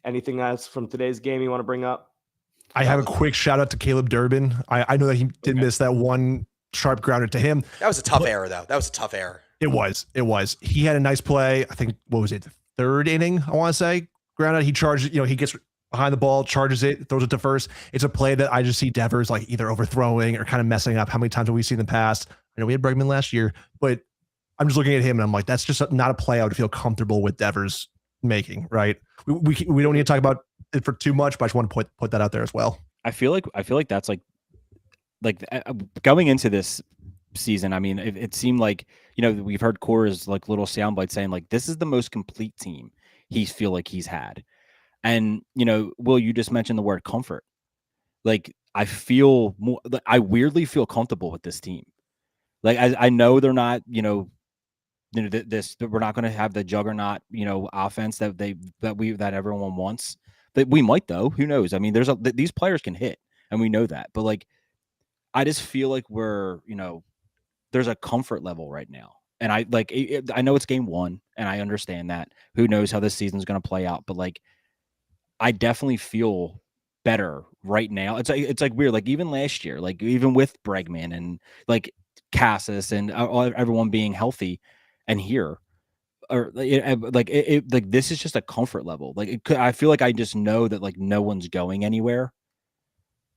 Speaker 1: anything else from today's game you want to bring up?
Speaker 4: I have a quick shout out to Caleb Durbin. I know that he did miss that one sharp grounder to him.
Speaker 2: That was a tough error, though. That was a tough error.
Speaker 4: It was. He had a nice play. I think, what was it? The 3rd inning, I want to say. Ground out. He charged, he gets behind the ball, charges it, throws it to first. It's a play that I just see Devers like either overthrowing or kind of messing up. How many times have we seen in the past? I know we had Bregman last year, but I'm just looking at him and I'm like, that's just not a play I would feel comfortable with Devers making, right? We don't need to talk about it for too much, but I just want to put that out there as well.
Speaker 3: I feel like that's like going into this season. I mean, it seemed like, we've heard Cora's like little soundbite saying like, this is the most complete team feel like he's had. And, Will, you just mentioned the word comfort. Like, I weirdly feel comfortable with this team. Like, I know they're not, we're not going to have the juggernaut, offense that everyone wants. But we might, though. Who knows? I mean, these players can hit, and we know that. But like, I just feel like we're, there's a comfort level right now. And I know it's game one, and I understand that. Who knows how this season's going to play out? But like, I definitely feel better right now. It's like weird. Like even last year, like even with Bregman and like Cassis and everyone being healthy, and here, or like this is just a comfort level. Like I feel like I just know that like no one's going anywhere.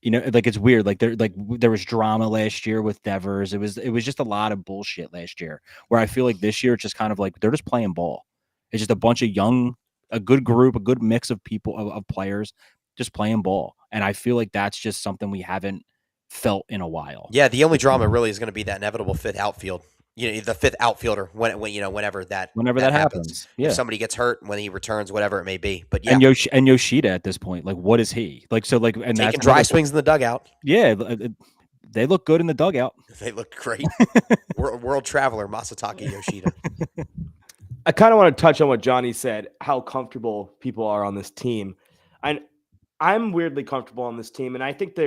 Speaker 3: Like it's weird. Like there was drama last year with Devers. It was just a lot of bullshit last year. Where I feel like this year it's just kind of like they're just playing ball. It's just a bunch of a good group, a good mix of people of players just playing ball. And I feel like that's just something we haven't felt in a while.
Speaker 2: Yeah, the only drama really is going to be that inevitable fifth outfield. The fifth outfielder whenever that
Speaker 3: happens. Yeah.
Speaker 2: If somebody gets hurt when he returns, whatever it may be. But yeah,
Speaker 3: and Yoshida at this point, like what is he? Like so like and
Speaker 2: taking dry swings in the dugout.
Speaker 3: Yeah, they look good in the dugout.
Speaker 2: They look great. World traveler Masataka Yoshida.
Speaker 1: I kind of want to touch on what Johnny said, how comfortable people are on this team. And I'm weirdly comfortable on this team. And I think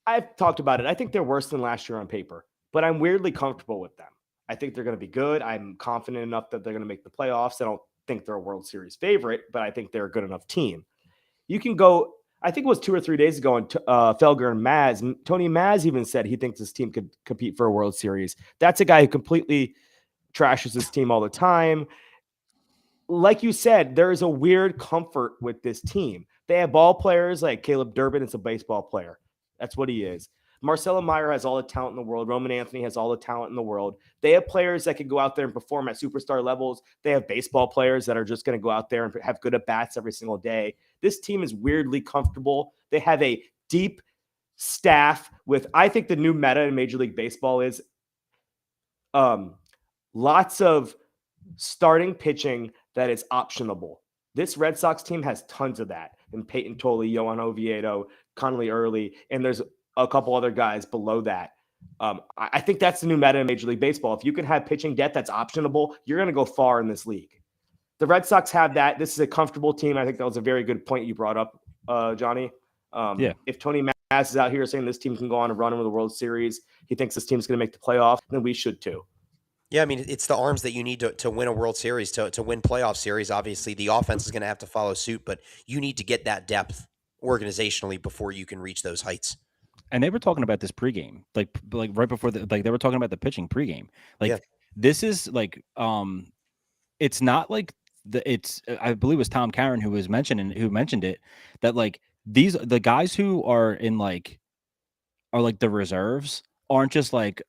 Speaker 1: I've talked about it. I think they're worse than last year on paper, but I'm weirdly comfortable with them. I think they're going to be good. I'm confident enough that they're going to make the playoffs. I don't think they're a World Series favorite, but I think they're a good enough team. You can go, I think it was 2 or 3 days ago on Felger and Maz. Tony Maz even said he thinks this team could compete for a World Series. That's a guy who completely trashes his team all the time. Like you said, there is a weird comfort with this team. They have ball players like Caleb Durbin is a baseball player. That's what he is. Marcelo Meyer has all the talent in the world. Roman Anthony has all the talent in the world. They have players that can go out there and perform at superstar levels. They have baseball players that are just going to go out there and have good at-bats every single day. This team is weirdly comfortable. They have a deep staff with, I think the new meta in Major League Baseball is lots of starting pitching that is optionable. This Red Sox team has tons of that. And Peyton Tolley, Yohan Oviedo, Connolly Early, and there's a couple other guys below that. I think that's the new meta in Major League Baseball. If you can have pitching depth that's optionable, you're going to go far in this league. The Red Sox have that. This is a comfortable team. I think that was a very good point you brought up, Johnny.
Speaker 3: Yeah.
Speaker 1: If Tony Maz is out here saying this team can go on and run into the World Series, he thinks this team's going to make the playoff, then we should too.
Speaker 2: Yeah, I mean, it's the arms that you need to win a World Series, to win playoff series. Obviously, the offense is going to have to follow suit, but you need to get that depth organizationally before you can reach those heights.
Speaker 3: And they were talking about this pregame, like right before they were talking about the pitching pregame. Like This is like, it's not like I believe it was Tom Caron who mentioned it, that like the guys who are in are like the reserves aren't just like,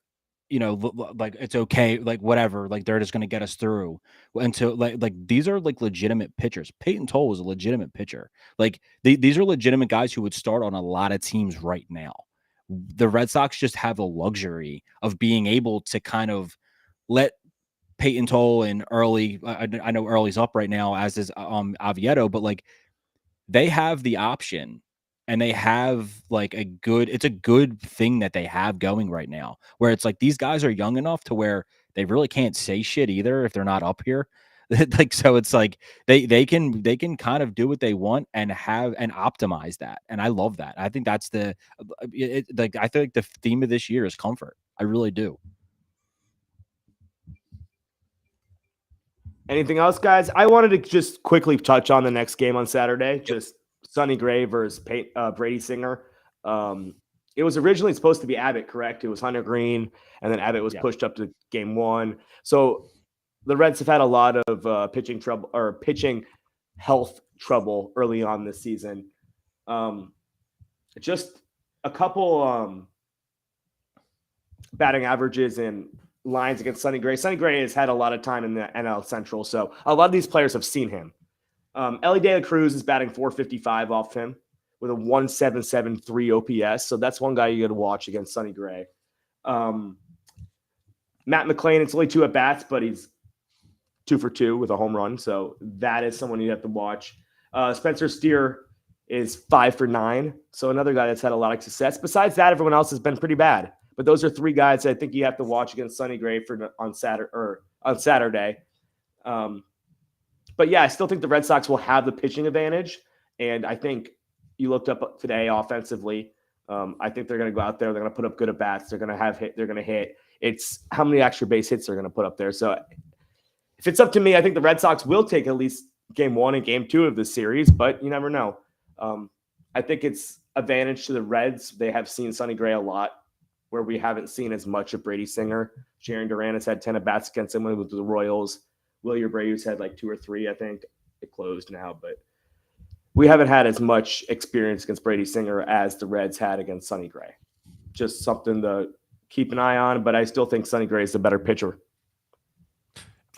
Speaker 3: like it's okay, like whatever, like they're just going to get us through until like these are like legitimate pitchers. Peyton Toll was a legitimate pitcher. Like these are legitimate guys who would start on a lot of teams right now. The Red Sox just have the luxury of being able to kind of let Peyton Toll and Early, I know Early's up right now, as is Oviedo, but like they have the option. And they have like it's a good thing that they have going right now, where it's like these guys are young enough to where they really can't say shit either if they're not up here. Like, so it's like they can kind of do what they want and optimize that. And I love that. I think that's I feel like the theme of this year is comfort. I really do.
Speaker 1: Anything else, guys? I wanted to just quickly touch on the next game on Saturday. Just Sonny Gray versus Brady Singer. It was originally supposed to be Abbott, correct? It was Hunter Green, and then Abbott was pushed up to game one. So the Reds have had a lot of pitching trouble or pitching health trouble early on this season. Just a couple batting averages and lines against Sonny Gray. Sonny Gray has had a lot of time in the NL Central, so a lot of these players have seen him. Ellie De La Cruz is batting 455 off him with a 1.773 OPS, so that's one guy you got to watch against Sonny Gray. Matt McClain, it's only 2 at bats, but he's 2 for 2 with a home run, so that is someone you have to watch. Spencer Steer is 5 for 9, so another guy that's had a lot of success. Besides that, everyone else has been pretty bad. But those are 3 guys I think you have to watch against Sonny Gray on Saturday. But yeah, I still think the Red Sox will have the pitching advantage, and I think you looked up today offensively. I think they're going to go out there. They're going to put up good at bats. They're going to have hit. They're going to hit. It's how many extra base hits they're going to put up there. So if it's up to me, I think the Red Sox will take at least game 1 and game 2 of this series, but you never know. I think it's advantage to the Reds. They have seen Sonny Gray a lot, where we haven't seen as much of Brady Singer. Sharon Duran has had 10 at bats against him with the Royals. Willie Abreu's had like 2 or 3, I think. It closed now, but we haven't had as much experience against Brady Singer as the Reds had against Sonny Gray. Just something to keep an eye on, but I still think Sonny Gray is the better pitcher.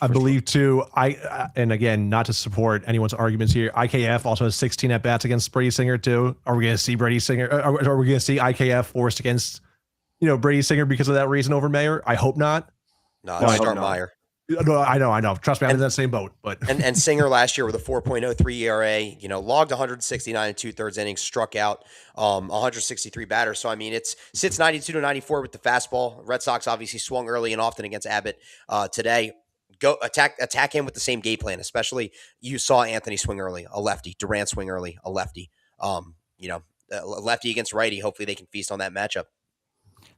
Speaker 4: I believe too. And again, not to support anyone's arguments here, IKF also has 16 at bats against Brady Singer too. Are we going to see Brady Singer? Are we going to see IKF forced against Brady Singer because of that reason over Mayer? I hope not.
Speaker 2: No, start Meyer.
Speaker 4: No, I know. Trust me, I'm in that same boat. But
Speaker 2: and Singer last year with a 4.03 ERA, logged 169 and 2/3 innings, struck out 163 batters. So I mean, it's sits 92 to 94 with the fastball. Red Sox obviously swung early and often against Abbott today. Go attack him with the same game plan. Especially you saw Anthony swing early, a lefty. Durant swing early, a lefty. A lefty against righty. Hopefully they can feast on that matchup.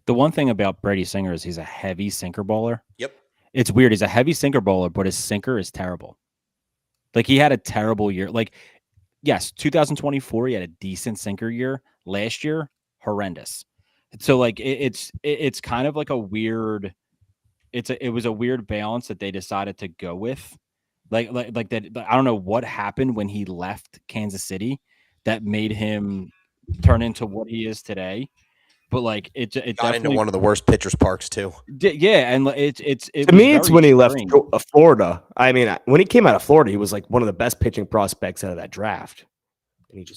Speaker 3: The one thing about Brady Singer is he's a heavy sinker bowler.
Speaker 2: Yep.
Speaker 3: It's weird. He's a heavy sinker bowler, but his sinker is terrible. Like, he had a terrible year. Like, yes, 2024, he had a decent sinker year. Last year, horrendous. So, like, it's kind of like a weird. It was a weird balance that they decided to go with. Like that. I don't know what happened when he left Kansas City that made him turn into what he is today. But like it
Speaker 2: got into one of the worst pitchers parks too.
Speaker 3: Yeah, and it
Speaker 1: to me, it's when he left Florida. I mean, when he came out of Florida, he was like one of the best pitching prospects out of that draft, and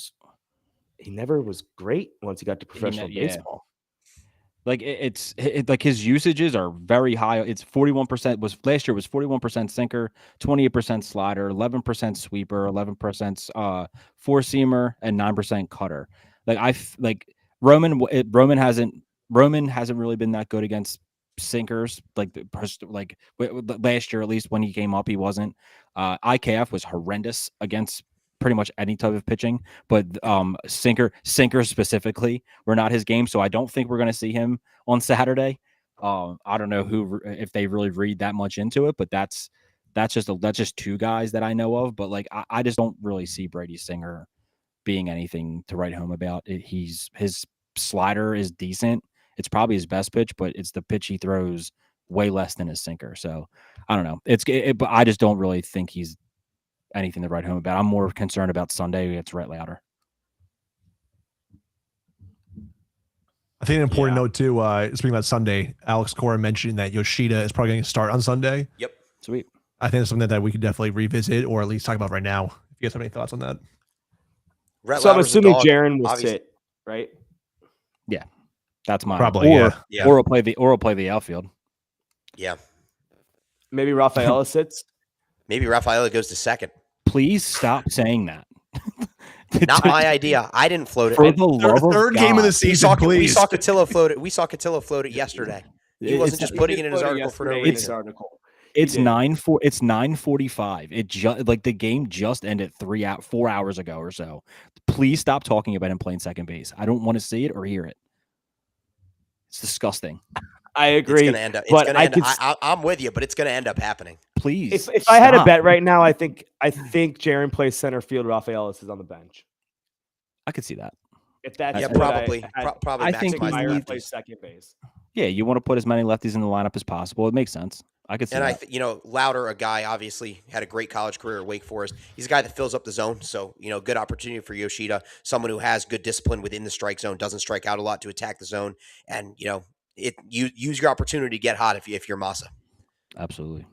Speaker 1: he never was great once he got to professional baseball.
Speaker 3: Like it's like his usages are very high. It's 41% was last year was 41% sinker, 28% slider, 11% sweeper, 11% four seamer, and 9% cutter. Roman hasn't really been that good against sinkers. Like last year, at least when he came up, he wasn't. IKF was horrendous against pretty much any type of pitching, but sinker specifically were not his game. So I don't think we're going to see him on Saturday. I don't know if they really read that much into it, but that's just 2 guys that I know of. But like I just don't really see Brady Singer being anything to write home about. His slider is decent. It's probably his best pitch, but it's the pitch he throws way less than his sinker. So I don't know. But I just don't really think he's anything to write home about. I'm more concerned about Sunday. It's right louder.
Speaker 4: I think an important note too, speaking about Sunday, Alex Cora mentioned that Yoshida is probably going to start on Sunday.
Speaker 2: Yep.
Speaker 3: Sweet.
Speaker 4: I think it's something that we could definitely revisit or at least talk about right now. If you guys have any thoughts on that.
Speaker 1: So I'm assuming Jaron will sit, right?
Speaker 3: Yeah, that's mine.
Speaker 4: Probably,
Speaker 3: or he'll play the outfield.
Speaker 2: Yeah.
Speaker 1: Maybe Rafaela sits.
Speaker 2: Maybe Rafaela goes to second.
Speaker 3: Please stop saying that.
Speaker 2: Not my idea. I didn't float it.
Speaker 3: For the love of
Speaker 4: third
Speaker 3: God.
Speaker 4: game of the season, please.
Speaker 2: We saw Cotillo float it. We saw Cotillo float it yesterday. He wasn't just putting it in his article for no reason.
Speaker 3: It's 9:45. It just like the game just ended 4 hours ago or so. Please stop talking about him playing second base. I don't want to see it or hear it. It's disgusting.
Speaker 1: I agree.
Speaker 2: It's going to end up. I'm with you, but it's going to end up happening.
Speaker 3: Please.
Speaker 1: If I had a bet right now, I think Jaron plays center field. Rafael is on the bench.
Speaker 3: I could see that.
Speaker 1: If that's
Speaker 2: probably.
Speaker 3: I think
Speaker 1: Meyer plays second base.
Speaker 3: Yeah, you want to put as many lefties in the lineup as possible. It makes sense. I could see
Speaker 2: And
Speaker 3: that.
Speaker 2: Louder, a guy obviously had a great college career at Wake Forest. He's a guy that fills up the zone. So, good opportunity for Yoshida, someone who has good discipline within the strike zone, doesn't strike out a lot to attack the zone. And, you use your opportunity to get hot if you're Massa.
Speaker 3: Absolutely.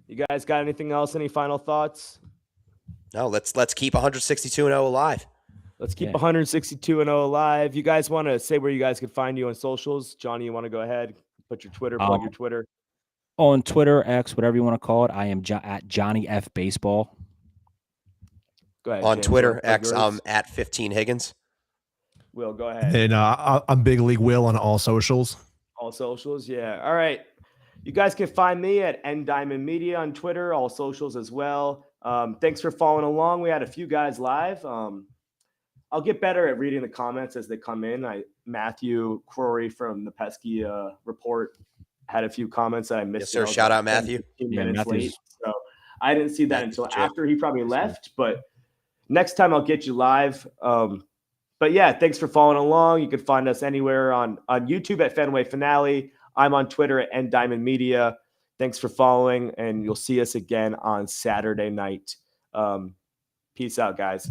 Speaker 1: You guys got anything else? Any final thoughts?
Speaker 2: No, let's keep 162-0 alive.
Speaker 1: Let's keep 162-0 alive. You guys want to say where you guys can find you on socials? Johnny, you want to go ahead? Put your Twitter, plug your Twitter.
Speaker 3: On Twitter, X, whatever you want to call it, I am at Johnny F Baseball.
Speaker 1: Go ahead.
Speaker 2: On
Speaker 1: James,
Speaker 2: Twitter,
Speaker 1: X,
Speaker 2: I'm at 15 Higgins.
Speaker 1: Will, go ahead.
Speaker 4: And I'm Big League Will on all socials.
Speaker 1: All socials, yeah. All right. You guys can find me at N Diamond Media on Twitter, all socials as well. Thanks for following along. We had a few guys live. I'll get better at reading the comments as they come in. Matthew Crory from the Pesky Report had a few comments that I missed.
Speaker 2: Yes, sir. Shout out, Matthew.
Speaker 1: 15 minutes
Speaker 3: Matthew's
Speaker 1: late. So I didn't see that
Speaker 2: Matthew's
Speaker 1: until
Speaker 2: legit.
Speaker 1: after he probably left. But next time I'll get you live. But yeah, thanks for following along. You can find us anywhere on YouTube at Fenway Finale. I'm on Twitter at N Diamond Media. Thanks for following, and you'll see us again on Saturday night. Peace out, guys.